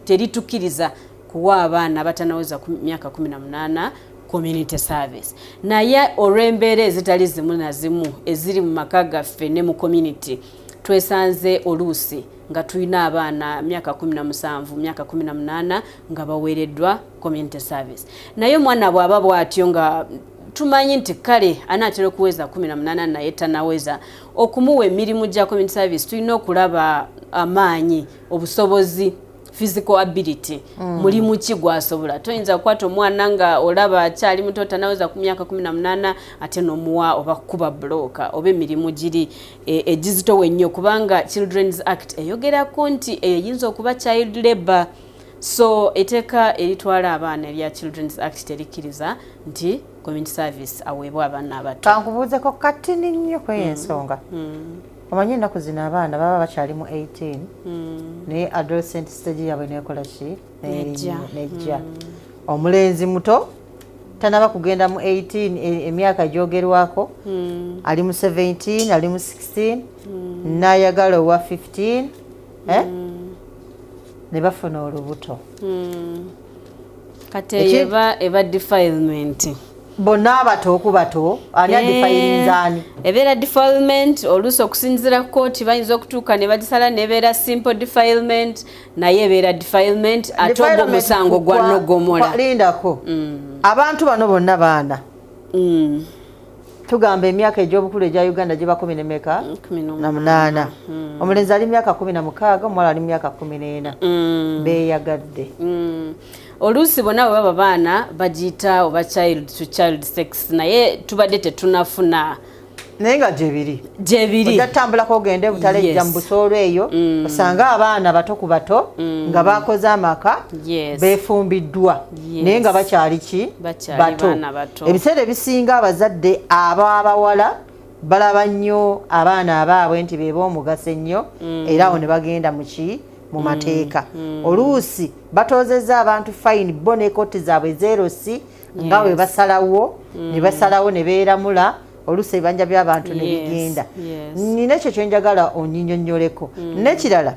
teritukiriza kuwa abaana batanaweza ku myaka 18 community service. Naye olw'embeera ezitali zimu na zimu eziri mu maka gaffe ne mu community twesanze oluusi nga tulina abaana myaka 17 myaka 18 nga baweereddwa community service. Naye omwana bw'aba bw'atyo nga tumanyi nti kale anaatera okuweza 18 naye tanaweza okumuwa emirimu gya community service tulina okulaba amaanyi obusobozi physical ability mulimu ki gwasobola. Toyinza kukwata omwana nga olaba akyali muto tanaweza ku myaka 18 ate n'omuwa oba kuba bloka oba emirimu giri egizitowe nnyo kubanga Children's Act eyogerako nti eyinza okuba child labor. So etteeka eritwala abaana erya Children's Act terikiriza nti community service aweebwa abaana abato. Kankubuuzeko katini nnyo kw'ensonga. Omanyi ennaku zino abaana baba bakyali mu 18 naye adolescent stage yabwe nekola ki nejja. Omulenzi muto tanaba kugenda mu 18 emyaka gyogerwako ali mu 17 ali mu 16 n'ayagala owa 15 ne bafuna olubuto. Kati eba defilement bonna abato ku bato ani adifayirinzaani ebeera defilement oluusi okusinziira ku kooti bayinza okutuuka ne bagisala nebeera simple defilement naye ebeera defilement ate ogwo omusango gwa nogomola. Lindako abantu bano bonna baana tugamba emyaka egy'obukulu egya Uganda gye ba 18 omulenzi ali myaka 16 omuwala ali myaka 14 beeyagadde. Oluusi bonna baba baana bagiyita oba child to child sex naye tubadde tetunafuna naye nga gyebiri ojatambulako ogende butalejja mu busoolo eyo osanga abaana bato ku bato nga bakoze amaka beefumbiddwa naye nga bakyali ki bato. Ebiseera ebisinga abazadde ab'abawala balaba nnyo abaana abaabwe nti be b'omugaso ennyo era awo ne bagenda mu ki mu mateeka. Oluusi batoozezza abantu fine bo ne kooti zaabwe zerosi nga bwe basalawo ne basalawo ne beeramula oluusi ebibanja by'abantu ne bigenda. Nina ekyo kyenjagala onyinyonnyoleko. N'ekirala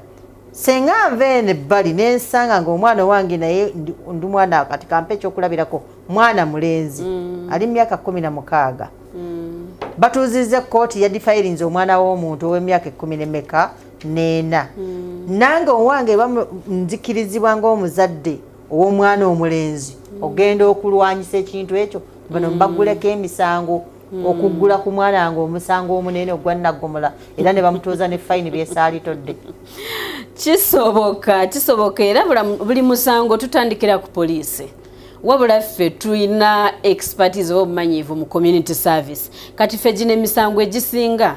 senga nveene ebbali n'ensanga ng'omwana wange naye ndi mwana kati kampe ekyokulabirako mwana mulenzi ali myaka 16 batuuzizza kooti yadifayirinze omwana w'omuntu ow'emyaka 14 nange owange nzikirizibwa ng'omuzadde ow'omwana omulenzi ogenda okulwanyisa ekintu ekyo bano mbaguleko emisango okuggula ku mwana wange omusango omunene ogwa naggomola era ne bamutuuza ne fayini byesaalitodde. Kisoboka era buli musango tutandikira ku poliisi. Wabula ffe tulina expertise obumanyiivu mu community service. Kati ffe gino emisango egisinga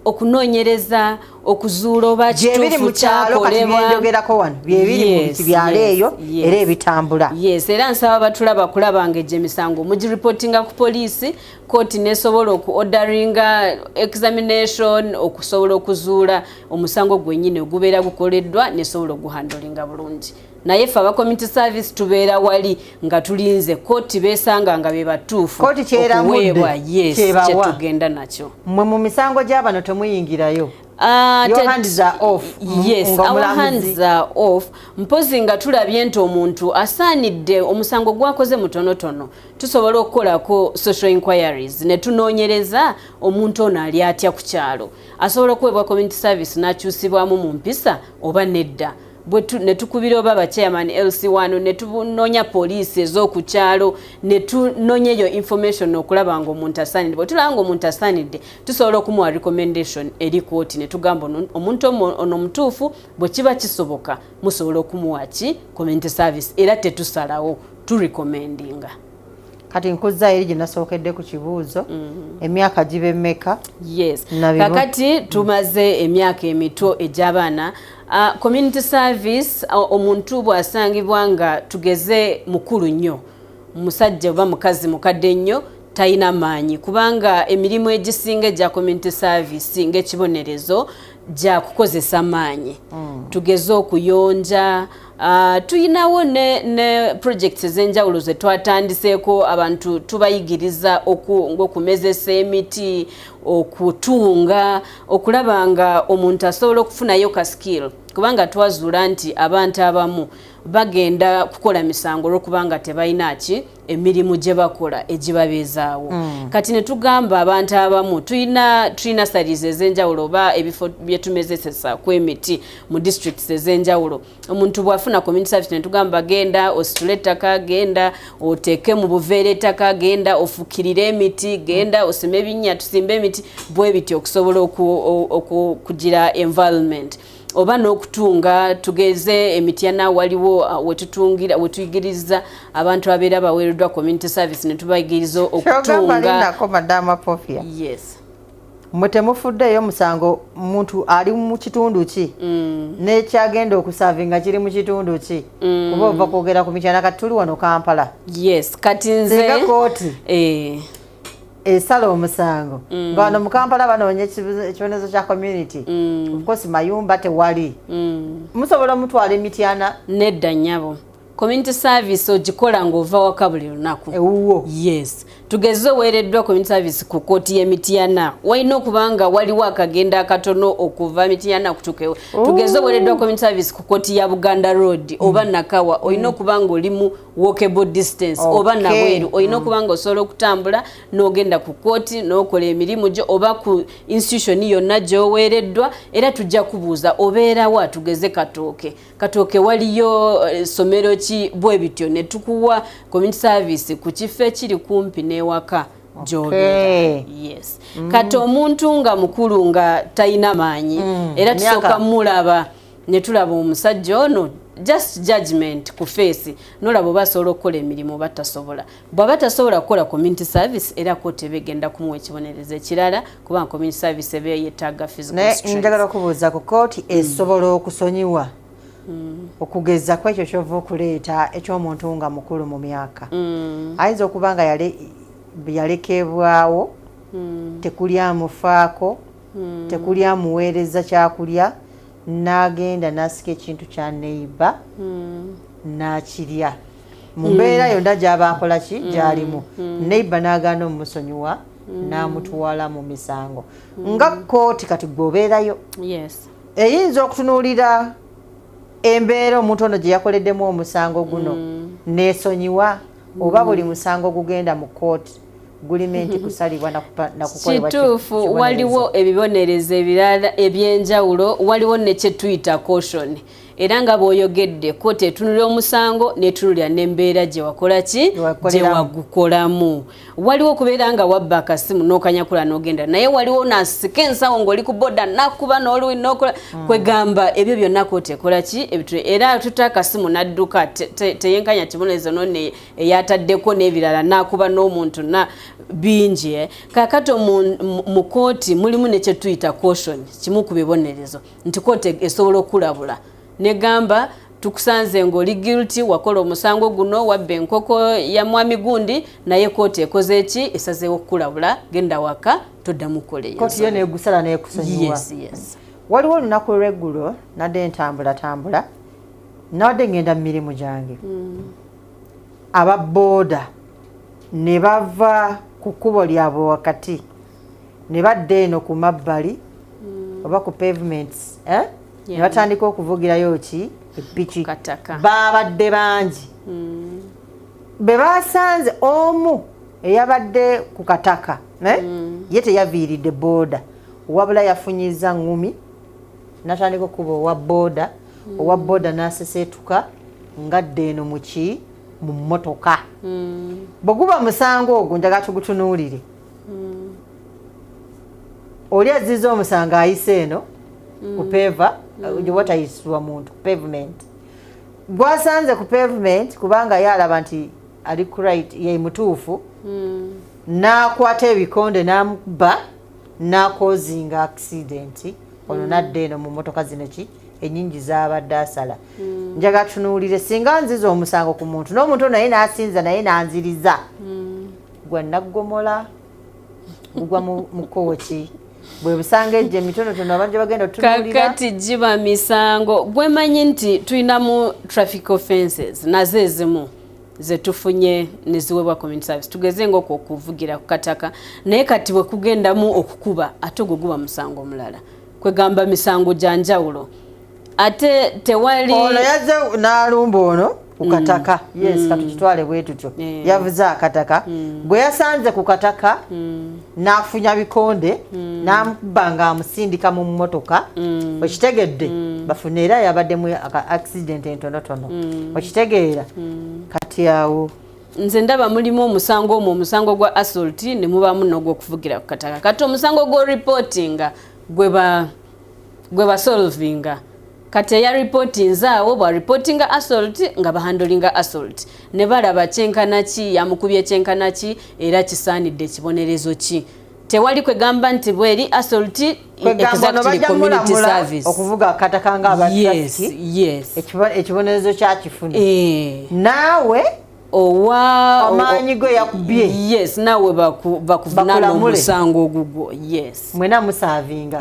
okunoonyereza okuzuula oba kituufu kyakolebwa byebiri mu kibyalo eyo era ebitambula. Era nsaba batulaba kulaba ng'egyo emisango mugiripotinga ku poliisi, kooti nesobola okuodaringa examination okusobola okuzuula omusango gwennyini ogubeera gukoleddwa nesobola oguhandolinga bulungi. Naye ffe aba community service tubeera wali nga tulinze kooti beesanga nga be batuufu okuweebwa kyetugenda nakyo. Mmwe mu misango gy'abano temuyingirayo. Your hands are off. Yes, our hands are off. Mpozi nga tulabye nti omuntu asaanidde omusango gwakoze mutonotono tusobola okukolako social inquiries ne tunoonyereza omuntu ono ali atya ku kyalo asobola okuweebwa community service n'akyusibwamu mu mpisa oba nedda. Ne tukubira oba abachairman LC1 ne tunoonya poliisi ez'okukyalo ne tunoonya eyo information okulaba nga omuntu asaanidde. Bwe tulaba nga omuntu asaanidde tusobola okumuwa recommendation eri kooti ne tugamba omuntu ono mutuufu bwe kiba kisoboka musobola okumuwa ki community service era tetusalawo turecommendinga. Kati nkuzza eri gye nasookedde ku kibuuzo emyaka gibe mmeka? Yes, kakati tumaze emyaka emito egy'abaana. Community service omuntu bw'asangibwa nga tugeze mukulu nnyo musajja oba mukazi mukadde nnyo talina maanyi kubanga emirimu egisinga egya community service ng'ekibonerezo gya kukozesa maanyi. Tugeze okuyonja tuyinawo ne projects ez'enjawulo ze twatandiseeko abantu tubayigiriza ng'okumezesa emiti okutunga okulaba nga omuntu asobola okufunayo ka skill kubanga twazuula nti abantu abamu bagenda kukola misango olw'okubanga tebalina ki emirimu gye bakola egibabeezaawo. Kati ne tugamba abantu abamu tulina studies ez'enjawulo oba ebifo bye tumezesesa ku emiti mu districts ez'enjawulo. Omuntu bw'afuna community service ne tugamba genda ositule ettaka, genda oteeke mu buveera ettaka, genda ofukirire emiti, genda osime ebinnya tusimbe emiti bwe bityo okusobola okugira environment. Oba n'okutunga tugeze emityana waliwo wetuyigiriza abantu abeera baweereddwa community service ne tubayigiriza okutunga. Yes. Mmwe temufuddeyo musango muntu ali mu kitundu ki n'ekyagenda okusaavinga kiri mu kitundu ki kuba ova kwogera ku mityana kati tuli wano Kampala. Yes, kati nze singa kooti esala omusango nga wano mu Kampala banoonya ekibonezo kya community of course mayumba tewali musobola mutwala emityana nedda nnyabo. Community service ogikola ng'ova waka buli lunaku. Yes. Tugeze oweereddwa community service ku kooti y'Emityana. Walina okubanga waliwo akagenda akatono okuva Mityana kutukewo. Tugeze oweereddwa community service ku kooti ya Buganda Road oba Nakawa. Olina okubanga oli mu walkable distance oba Nabweru. Olina okubanga osobola okutambula n'ogenda ku kooti n'okola emirimu gyo oba ku institution yonna gy'oweereddwa era tujja kubuuza obeerawa tugeze Katooke waliyo somero ki bwe bityo ne tukuwa community service ku kifo ekiri kumpi n'ewaka gy'obeera. Yes. Kati omuntu nga mukulu nga talina maanyi era tusooka mulaba ne tulaba omusajja ono just judgment ku face nolaba oba asobola okukola emirimu oba tasobola. Bw'aba tasobola kukola community service era kooti eba egenda kumuwa ekibonerezo ekirala kubanga community service eba yeetaaga physical strength. Njagala kubuuza ku kooti esobola okusonyiwa okugeza ku ekyo kyova okuleeta eky'omuntu nga mukulu mu myaka ayinza okuba nga yalekebwawo tekuli amufaako tekuli amuweereza kyakulya n'agenda n'asika ekintu kya neiba n'akirya mu mbeera yonna gy'aba akola ki gy'alimu neiba n'agaana omumusonyiwa n'amutwala mu misango nga kooti kati gwobeerayo yes eyinza okutunuulira embeera omuntu ono gye yakoleddemu omusango guno neesonyiwa oba buli musango gugenda mu kooti gulimenti kusalibwa nakukolebwa kituufu waliwo ebibonerezo ebirala ebyenjawulo waliwo ne kye tuyita caution era nga bw'oyogedde kooti etunulira omusango n'etunulira n'embeera gye wakola ki gye wagukolamu waliwo okubeera nga wabba akasimu n'okanyakula n'ogenda naye waliwo nasika ensawo ng'oli ku boda nakuba n'oluwi n'okola kwegamba ebyo byonna kooti ekola ki era tuta akasimu n'adduka teyenkanya kibonerezo none eyataddeko n'ebirala nakuba n'omuntu na bingi kakato mu kooti mulimu ne kye tuyita caution kimu ku bibonerezo nti kooti esobola okulabula negamba tukusanze ng'oli guilty wakola omusango guno wabba enkoko ya mwami gundi naye kooti ekoze eki esazeewo okukulabula genda waka toddamu kukoleyo kooti yo neegusala neekusonyiwa waliwo olunaku lw'eggulo nadde ntambula nawadde ngenda mu mirimu gyange aba booda ne bava ku kkubo lyabwe wakati ne badda eno ku mabbali oba ku pavements ne batandika okuvugirayo ki epiki babadde bangi be basanze omu eyabadde ku kataka ye teyaviiridde booda wabula yafunyiza ngumi natandika okuba owa booda n'aseseetuka ngadde eno muki mu mmotoka bwe guba musango ogwo njagala tugutunuulire oli azizza omusango ayise eno ku peva watayisibwa muntu pavement gwasanze ku pavement kubanga yalaba nti ali right ye mutuufu n'akwata ebikonde n'amuba n'akozinga accident ono nadde eno mu mmotoka zino ki ennyingi z'abadde asala njaga tunuulire singa nziza omusango ku muntu n'omuntu naye n'asinza naye n'anziriza gwa naggomola gugwa mu kooki bwe busanga ejje mitonotono abanje bagenda otunuulira kakati giba misango gwemanyi nti tulinamu traffic offenses nazo ezimu zetufunye neziweebwa community service tugeze ng'okwo okuvugira ku kataka naye kati bwe kugendamu okukuba ate ogwo guba musango omulala kwegamba misango gya njawulo ate tewali ono yazze n'alumba ono ku kataka yes katukitwale bwe tutyo yavuze akataka bwe yasanze ku kataka n'afunya bikonde n'amuba nga amusindika mu mmotoka okitegedde bafuna era yabaddemu accident entonotono okitegeera kati awo nze ndaba mulimu omusango omwo omusango gwa assault ne mubaamu n'ogw'okuvugira ku kataka kati omusango gw'oreportinga gwe basolvinga kati eya reportinze awo bwa reportinga assault nga bahandolinga assault ne balaba kyenkana ki yamukubye kyenkana ki era kisaanidde ekibonerezo ki tewali kwegamba nti bweri assault exactly community service okuvuga akataka nga yes ekibonerezo kyakifuna naawe amaanyi go yakubye yes nawe bakuvunana omusango ogugwo yes mwena musavinga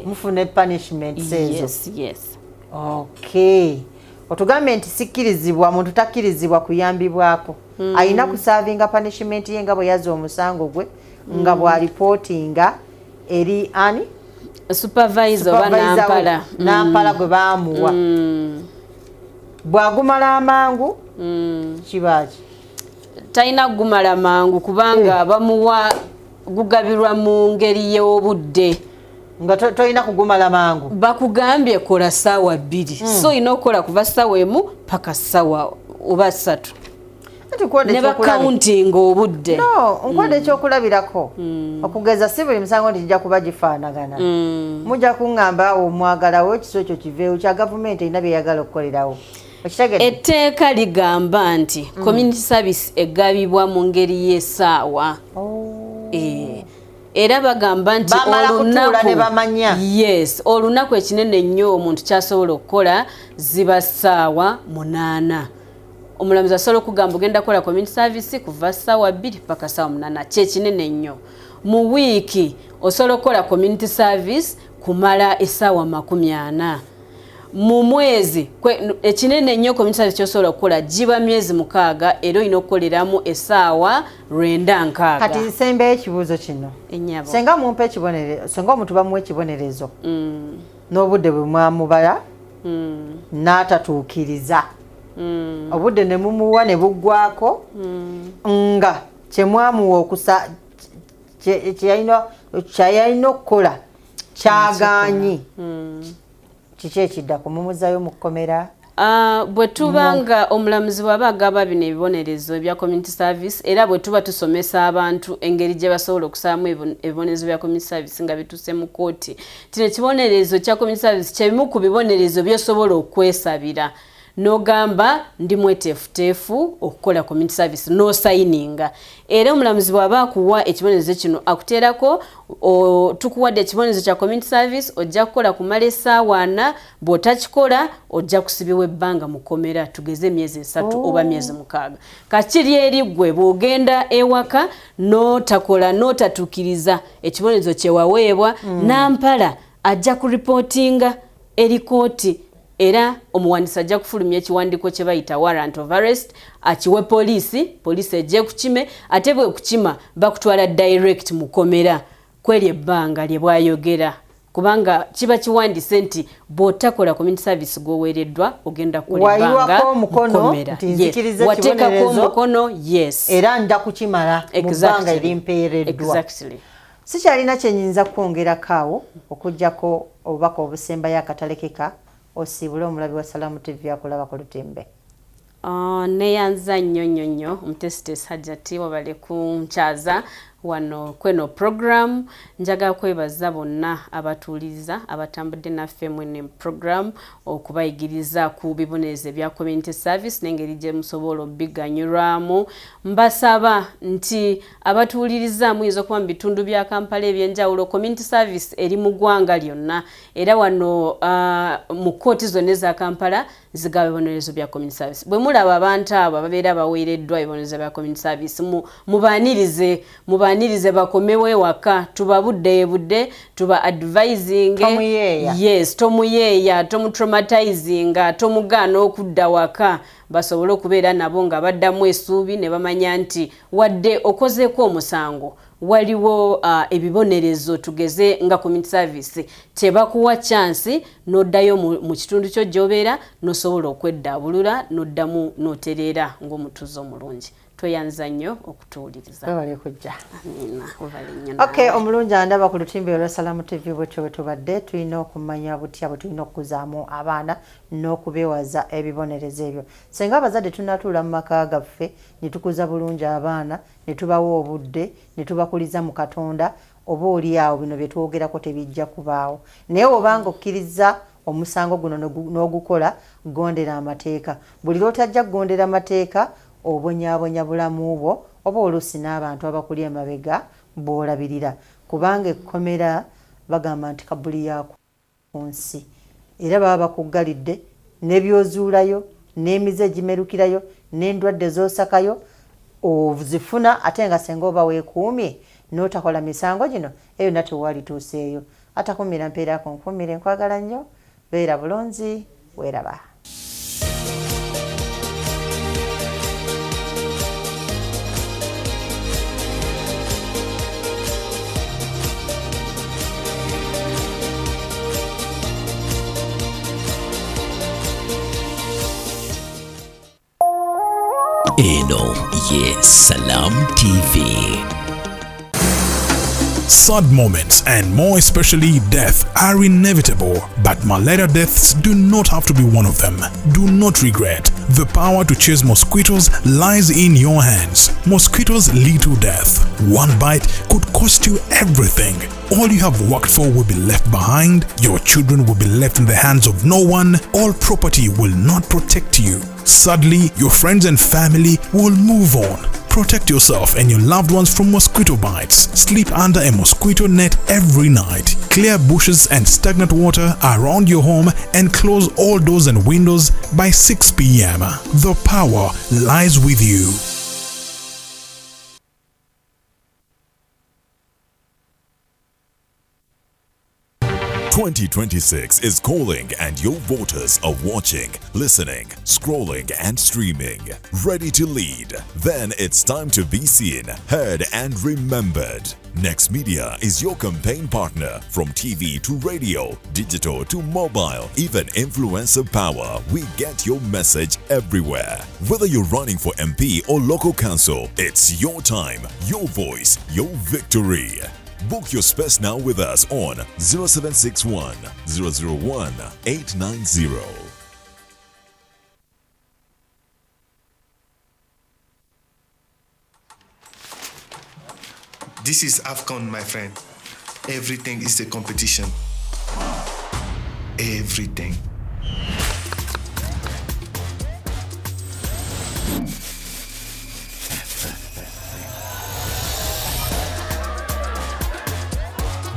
mufune punishment sezo yes okay otugambe nti sikkirizibwa muntu takkirizibwa kuyambibwako ayina kusavinga punishment ye nga bwe yazza omusango gwe nga bwalipotinga eri ani supervisor oba nampala gwe baamuwa bwagumala amangu kibaki talina kugumala mangu kubanga bamuwa gugabirwa mu ngeri y'obudde nga tolina kugumala mangu bakugambye kola ssaawa 2 so ina okukola kuva ssaawa emu paka ssaawa oba 3 ne bakauntinga obudde nkwada ekyokulabirako okugeza si buli musango nti kijja kuba gifaanagana mujja kuŋŋamba omwagalawo ekiso ekyo kiveewo kya gavumenti erina byeyagala okukolerawo etteeka ligamba nti community service egabibwa mu ngeri y'essaawa era bagamba nti olunaku ekinene ennyo omuntu kyasobola okukola ziba ssaawa 8 omulamuzi asobola okugamba ogenda kukola community service kuva ssaawa 2 paka ssaawa 8 kyekinene ennyo mu wiiki osobola okukola community service kumala essaawa 40 mu mwezi ekinene nnyo community service kyosobola okukola giba myezi 6 era olina okukoleramu essaawa 96. Kati sembe ekibuuzo kino senga mumpe ekibonerezo, senga omuntu bamuwa ekibonerezo n'obudde bwe mwamubala n'atatuukiriza obudde ne mumuwa ne buggwako nga kyemwamuwa okusa kyayalina okukola kyagaanyi kiki ekiddako mumuzayo mu kkomera? Bwe tuba nga omulamuzi bw'aba agaba bino ebibonerezo ebya community service era bwe tuba tusomesa abantu engeri gye basobola okusaamu ebibonerezo bya community service nga bituuse mu kooti, kino ekibonerezo kya community service kyebimu ku bibonerezo byosobola okwesabira n'ogamba ndi mweteefuteefu okukola community service n'osayininga. Era omulamuzi bw'aba akuwa ekibonerezo kino akuteerako tukuwadde ekibonerezo kya community service ojja kukola kumala essaawa 4, bw'otakikola ojja kusibibwa ebbanga mu kkomera tugeze emyezi 3 oba myezi 6. Kakiri eri ggwe bw'ogenda ewaka n'otakola n'otatuukiriza ekibonerezo kye waweebwa nampala ajja kuripootinga eri kooti era omuwandiisi ajja kufulumya ekiwandiiko kye bayita warrant of arrest akiwe poliisi ejje kukime ate bwe kukima bakutwala direct mu kkomera kweri ebbanga lye bwayogera kubanga kiba kiwandiise nti bw'otakola community service gwoweereddwa ogenda kukola ebbanga mu kkomera. Wateekako omukono era nda kukimala mu bbanga erimpeereddwa. Sikyalina kyenyinza kwongerako awo okuggyako obubaka obusembayo akatalekeka osibule omulabi wa Salamu TV akulaba ku lutimbe. Neyanza nnyo omutesitesi Hajjati wabale kunkyaza wano kweno program. Njagala kwebaza bonna abatuuliza abatambudde naffe mwene program okubayigiriza ku bibonerezo ebya community service n'engeri gye musobola obbiganyulwamu. Mbasaba nti abatuuliriza muyinza okuba mu bitundu bya Kampala ebyenjawulo community service eri mu ggwanga lyonna era wano mu kooti zonna eza Kampala zigaba ebibonerezo bya community service. Bwe mulaba abantu abo ababeera baweereddwa ebibonerezo bya community service mubaanirize bakomewo ewaka tubabudde tuba advising tomuyeeya tomutraumatizinga tomugaana okudda waka basobole okubeera nabo nga baddamu essuubi ne bamanya nti wadde okozeeko omusango waliwo ebibonerezo tugeze nga community service tebakuwa chance n'oddayo mu kitundu kyo gy'obeera n'osobola okweddaabulula n'oddamu n'otereera ng'omutuuze omulungi. Tweyanza nnyo okutuuliriza. Webale kujja. Amina. Webale nnyo. Okay, omulungi andaba ku lutimbe olwa Salamu TV bwetyo bwetubadde tulina okumanya butya bwe tulina okuzaamu abaana n'okubeewaza ebibonerezo ebyo. Senga abazadde tunatuula mu maka gaffe ne tukuza bulungi abaana ne tubawa obudde ne tubakuliza mu Katonda oba oli awo bino bye twogerako tebijja kubaawo. Naye obanga okkiriza omusango guno n'ogukola gondera amateeka. Buli lw'otajja kugondera amateeka obonyabonya bulamu bwo oba oluusi n'abantu abakuli emabega bw'olabirira kubanga ekkomera bagamba nti kabuli yaako ku nsi era baba bakuggalidde n'ebyozuulayo n'emize egimerukirayo n'endwadde z'osakayo ozifuna ate nga senga oba weekuumye n'otakola misango gino eyo nate waalituuseeyo. Atakumira mpeera kunkumire nkwagala nnyo beera bulungi weeraba. Eno ye Salam TV. Sad moments and more especially death are inevitable, but malaria deaths do not have to be one of them. Do not regret. The power to chase mosquitoes lies in your hands. Mosquitoes lead to death. One bite could cost you everything. All you have worked for will be left behind. Your children will be left in the hands of no one. All property will not protect you. Sadly, your friends and family will move on. Protect yourself and your loved ones from mosquito bites. Sleep under a mosquito net every night. Clear bushes and stagnant water around your home and close all doors and windows by 6 p.m. The power lies with you. 2026 is calling and your voters are watching, listening, scrolling and streaming. Ready to lead? Then it's time to be seen, heard and remembered. Next Media is your campaign partner. From TV to radio, digital to mobile, even influencer power, we get your message everywhere. Whether you're running for MP or local council, it's your time, your voice, your victory. Book your space now with us on 0761 001 890. This is AFCON, my friend. Everything is a competition. Everything.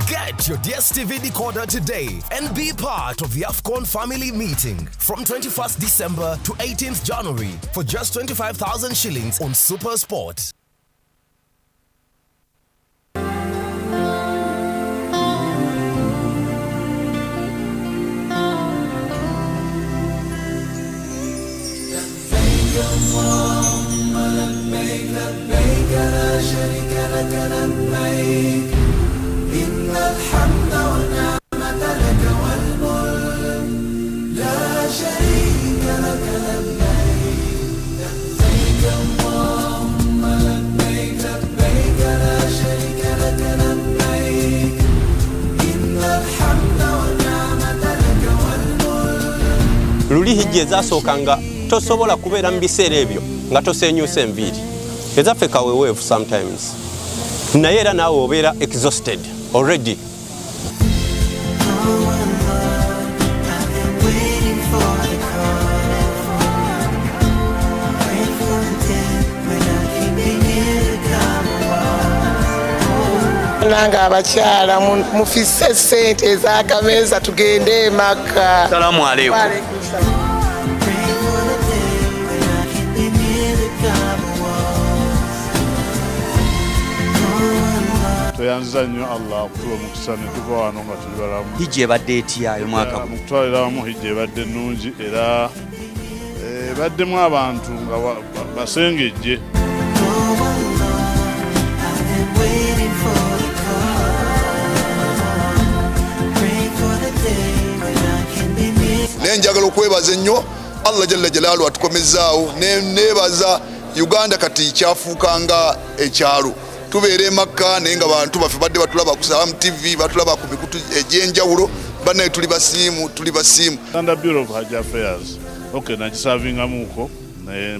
Get your DSTV decoder today and be part of the AFCON family meeting from 21st December to 18th January for just 25,000 shillings on Super Sport. Luli hijje ezasookanga tosobola kubeera mu biseera ebyo nga tosenyusa enviiri ezaffe kaweweevu sometimes naye era naawe obeera exhausted already. Nanga abakyala mufisse ssente ez'akameeza tugende emaka. Salaamu alaikum. Tuyanziza nnyo Allah okutuwa omukisa ne tuva wano nga tuli balamu. Hijja ebadde etya omwaka guno? Mukutwalira wamu hijja ebadde nnungi era ebaddemu abantu nga basengejje. Nenjagala okwebaza ennyo Allah jalla jalaalu atukomezaawo nebaza Uganda kati kyafuukanga ekyalo tubeere Makka naye nga bantu baffe badde batulaba ku Salam TV batulaba ku mikutu egy'enjawulo bannaye tuli basiimu. Uganda Bureau of Hajj Affairs nagisavingamuuko naye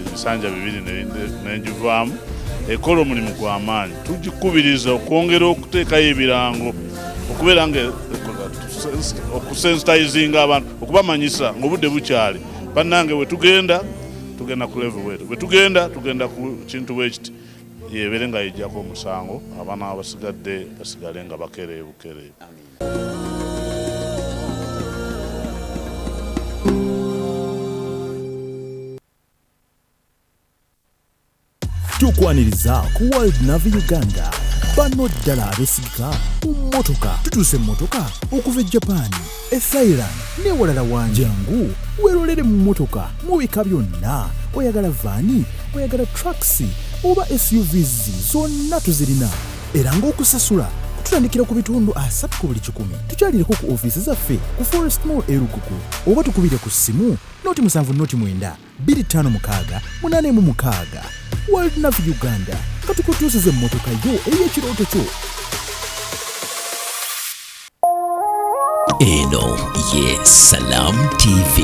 ebisanja bibiri nenjivaamu ekola omulimu gw'amaanyi tugikubiriza okwongera okuteekayo ebirango okubeera nga okusensitizinga abantu okubamanyisa ng'obudde bukyali bannange tugenda ku level tugenda ku kintu bwekiti yebeere nga yijjako omusango abaana abasigadde basigale nga bakereebukereebu. Tukwaniriza ku World Navy Uganda bano ddala abeesigika mu mmotoka tutuuse mmotoka okuva e Japan, e Thailand n'ewalala wanjangu weerolere mu mmotoka mu bika byonna oyagala vaani oyagala trucks oba SUVs zonna tuzirina era ng'okusasula tutandikira ku bitundu 3 ku buli 100 tukyalireko ku ofiisi zaffe ku Forest Mall e Rukuku oba tukubire ku ssimu noti 7 noti 9 256 886 World Navy Uganda nga tukutuusiza emmotoka yo ey'ekirooto kyo. Eno ye Salam TV.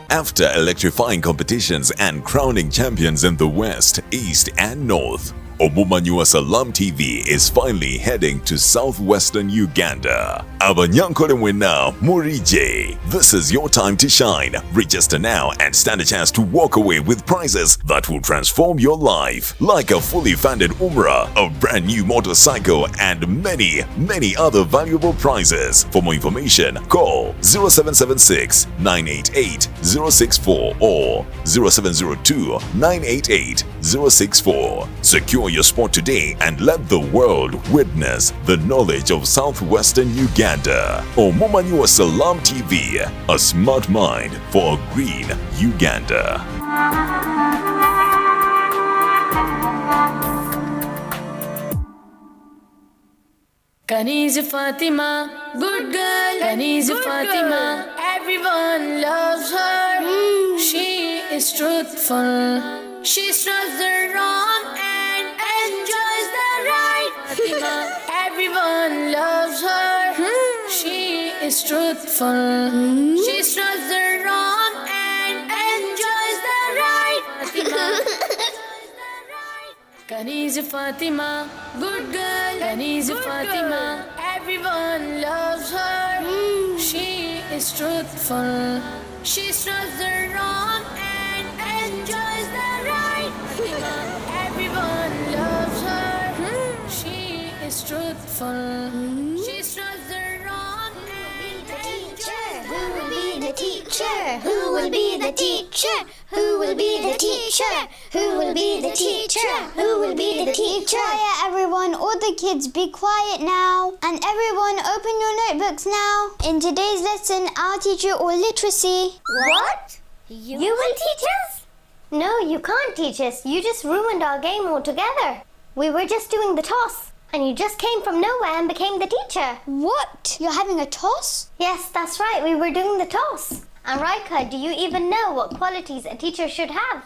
After electrifying competitions and crowning champions in the West, East and North, Omumanyua Salam TV is finally heading to southwestern Uganda. Abanyankole Wena Murije. This is your time to shine. Register now and stand a chance to walk away with prizes that will transform your life. Like a fully funded Umrah, a brand new motorcycle, and many, many other valuable prizes. For more information, call 0776 988 064 or 0702 988 064. Secure your spot today and let the world witness the knowledge of Southwestern Uganda. Omumanyiwa Salam TV, a smart mind for a green Uganda. Kanizi Fatima, good girl. Kanizi Fatima, everyone loves her. She is truthful. She strives the wrong and enjoys the right. Fatima, everyone loves her. She is truthful. She strives the wrong and enjoys the right. Fatima. Kanizi Fatima, good girl. Kanizi Fatima, everyone loves her. She is truthful. She strives the wrong and enjoys the right. Fatima, everyone loves her. She is truthful. She strives the wrong and enjoys the right. Who will be the teacher? Who will be the teacher? Who will be the teacher? Who will be the teacher? Who will be the teacher? Quiet, everyone. All the kids, be quiet now. And everyone, open your notebooks now. In today's lesson, I'll teach you all literacy. What? You will teach us? No, you can't teach us. You just ruined our game altogether. We were just doing the toss. And you just came from nowhere and became the teacher. What? You're having a toss? Yes, that's right. We were doing the toss. And Raika, do you even know what qualities a teacher should have?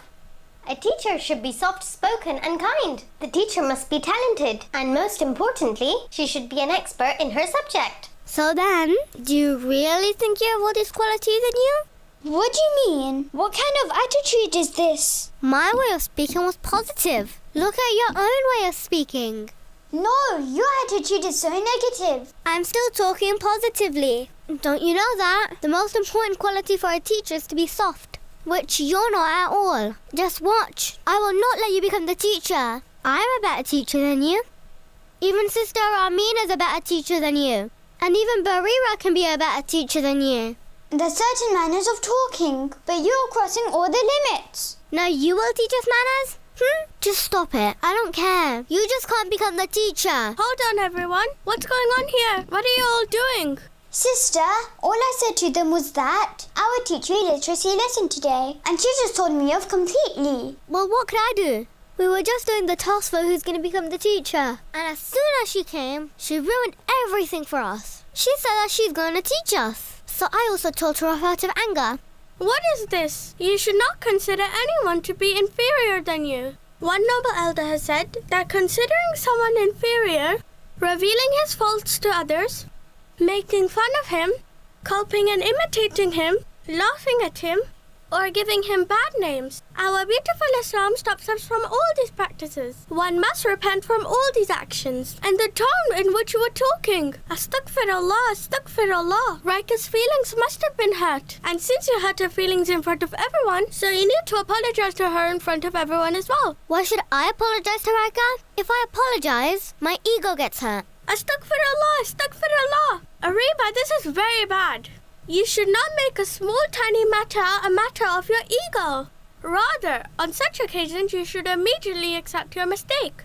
A teacher should be soft-spoken and kind. The teacher must be talented. And most importantly, she should be an expert in her subject. So then, do you really think you have all these qualities in you? What do you mean? What kind of attitude is this? My way of speaking was positive. Look at your own way of speaking. No, your attitude is so negative. I'm still talking positively. Don't you know that? The most important quality for a teacher is to be soft, which you're not at all. Just watch. I will not let you become the teacher. I'm a better teacher than you. Even Sister Amina is a better teacher than you. And even Barira can be a better teacher than you. There's certain manners of talking, but you're crossing all the limits. Now you will teach us manners? Just stop it. I don't care. You just can't become the teacher. Hold on, everyone. What's going on here? What are you all doing? Sister, all I said to them was that I would teach you a literacy lesson today, and she just told me off completely. Well, what could I do? We were just doing the toss for who's going to become the teacher. And as soon as she came, she ruined everything for us. She said that she's going to teach us. So I also told her off out of anger. What is this? You should not consider anyone to be inferior than you. One noble elder has said that considering someone inferior, revealing his faults to others, making fun of him, copying and imitating him, laughing at him, or giving him bad names. Our beautiful Islam stops us from all these practices. One must repent from all these actions. And the tone in which you were talking, Astaghfirullah, Astaghfirullah. Raika's feelings must have been hurt. And since you hurt her feelings in front of everyone, so you need to apologize to her in front of everyone as well. Why should I apologize to Raika? If I apologize, my ego gets hurt. Astaghfirullah, Astaghfirullah. Ariba, this is very bad. You should not make a small tiny matter a matter of your ego. Rather, on such occasions, you should immediately accept your mistake.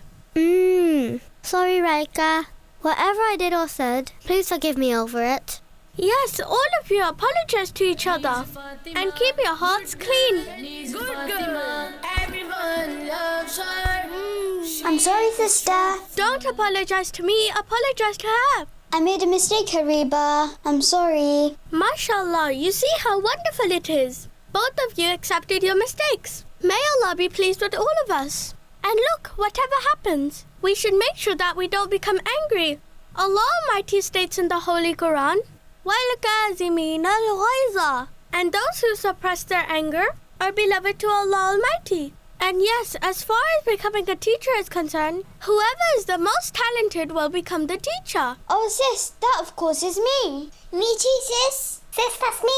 Sorry, Raika. Whatever I did or said, please forgive me over it. Yes, all of you apologize to each other. And keep your hearts clean. Good girl. Everyone loves her. I'm sorry, sister. Don't apologize to me, apologize to her. I made a mistake, Hariba. I'm sorry. MashaAllah, you see how wonderful it is. Both of you accepted your mistakes. May Allah be pleased with all of us. And look, whatever happens, we should make sure that we don't become angry. Allah Almighty states in the Holy Quran, وَالْكَازِمِينَ الْغَيْظَ, and those who suppress their anger are beloved to Allah Almighty. And yes, as far as becoming a teacher is concerned, whoever is the most talented will become the teacher. Oh, sis, that of course is me. Me too, sis. Sis, that's me.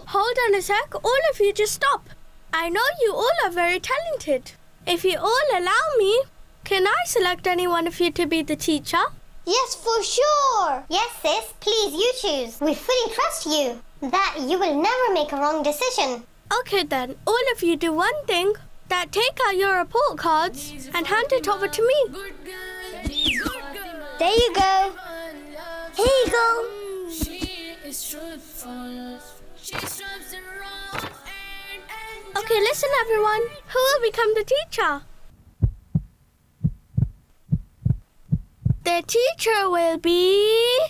Hold on a sec, all of you just stop. I know you all are very talented. If you all allow me, can I select any one of you to be the teacher? Yes, for sure. Yes, sis, please, you choose. We fully trust you. That you will never make a wrong decision. Okay then, all of you do one thing. That take out your report cards and hand it over to me. There you go. Here you go. Okay, listen everyone. Who will become the teacher? The teacher will be...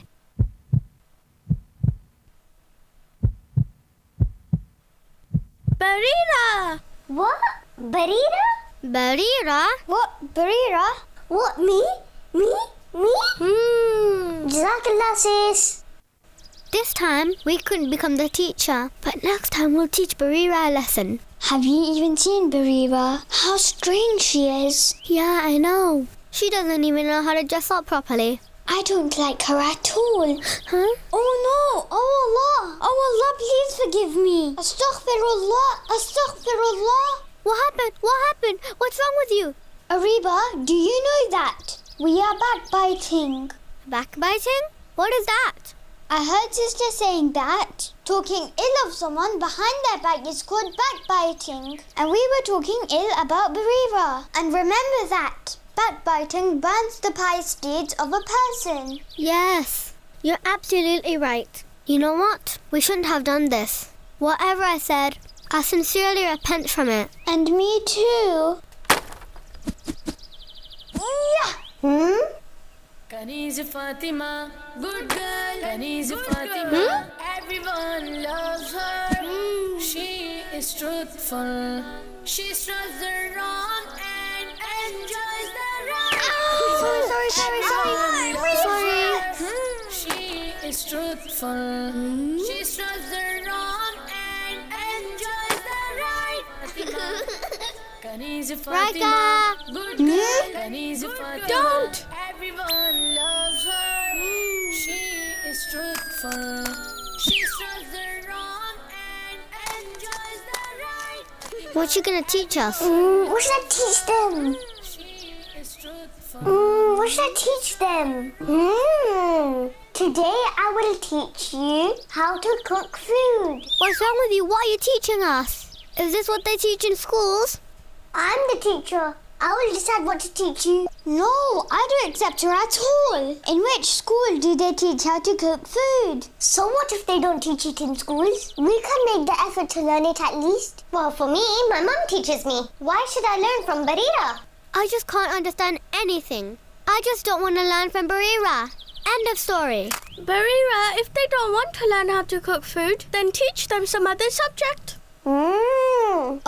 Barira! What? Barira? Barira? What? Barira? What, me? Me? Jazakallah, sis. This time, we couldn't become the teacher, but next time we'll teach Barira a lesson. Have you even seen Barira? How strange she is. Yeah, I know. She doesn't even know how to dress up properly. I don't like her at all. Huh? Oh no! Oh Allah! Oh Allah, please forgive me. Astaghfirullah! Astaghfirullah! What happened? What happened? What's wrong with you? Ariba, do you know that? We are backbiting. Backbiting? What is that? I heard sister saying that talking ill of someone behind their back is called backbiting. And we were talking ill about Barira. And remember that. Backbiting burns the pious deeds of a person. Yes, you're absolutely right. You know what? We shouldn't have done this. Whatever I said, I sincerely repent from it. And me too. Yeah. Kaniz Fatima, good girl. Kaniz Fatima, everyone loves her. She is truthful. She strives the wrong and enjoys the right. Sorry. She is truthful. She strives the wrong and enjoys the right. Kaniz Fatima, good girl. Kaniz Fatima, Don't! Everyone loves her. She is truthful. She strives the wrong and enjoys the right. What you gonna teach us? What should I teach them? What should I teach them? Today I will teach you how to cook food. What's wrong with you? What are you teaching us? Is this what they teach in schools? I'm the teacher. I will decide what to teach you. No, I don't accept her at all. In which school do they teach how to cook food? So what if they don't teach it in schools? We can make the effort to learn it at least. Well, for me, my mum teaches me. Why should I learn from Barira? I just can't understand anything. I just don't want to learn from Barira. End of story. Barira, if they don't want to learn how to cook food, then teach them some other subject. Oh,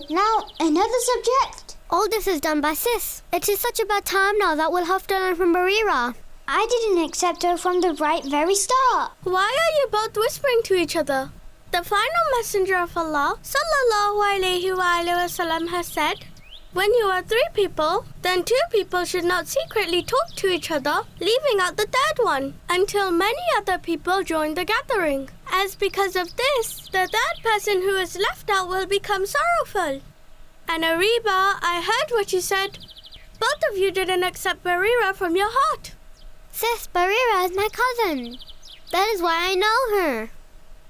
now another subject? All this is done by Sis. It is such a bad time now that we'll have to learn from Barira. I didn't accept her from the very start. Why are you both whispering to each other? The final messenger of Allah, sallallahu alayhi wa sallam, has said, when you are 3 people, then 2 people should not secretly talk to each other, leaving out the third one, until many other people join the gathering. As because of this, the third person who is left out will become sorrowful. And Ariba, I heard what you said. Both of you didn't accept Barira from your heart. Sis, Barira is my cousin. That is why I know her.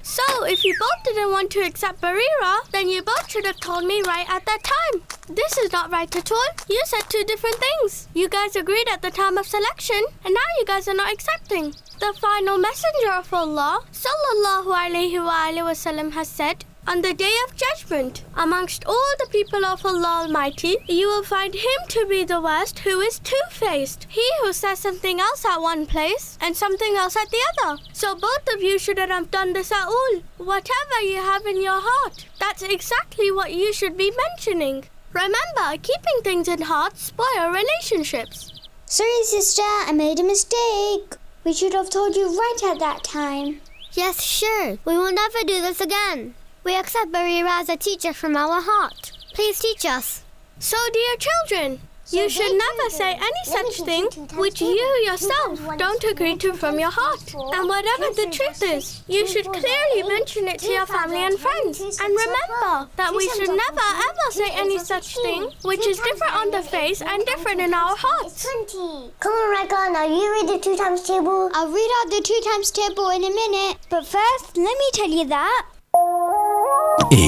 So, if you both didn't want to accept Barira, then you both should have told me right at that time. This is not right at all. You said 2 different things. You guys agreed at the time of selection, and now you guys are not accepting. The final messenger of Allah, sallallahu alayhi wa sallam, has said, on the day of judgment, amongst all the people of Allah Almighty, you will find him to be the worst who is two-faced. He who says something else at one place and something else at the other. So both of you shouldn't have done this at all. Whatever you have in your heart, that's exactly what you should be mentioning. Remember, keeping things in heart spoil relationships. Sorry, sister, I made a mistake. We should have told you right at that time. Yes, sure. We will never do this again. We accept Barira as a teacher from our heart. Please teach us. So, dear children, you should never say any such thing which you yourself don't agree to from your heart. And whatever the truth is, you should clearly mention it to your family and friends. And remember that we should never ever say any such thing which is different on the face and different in our hearts. 20. Come on, Raika, now you read the 2 times table. I'll read out the 2 times table in a minute. But first, let me tell you that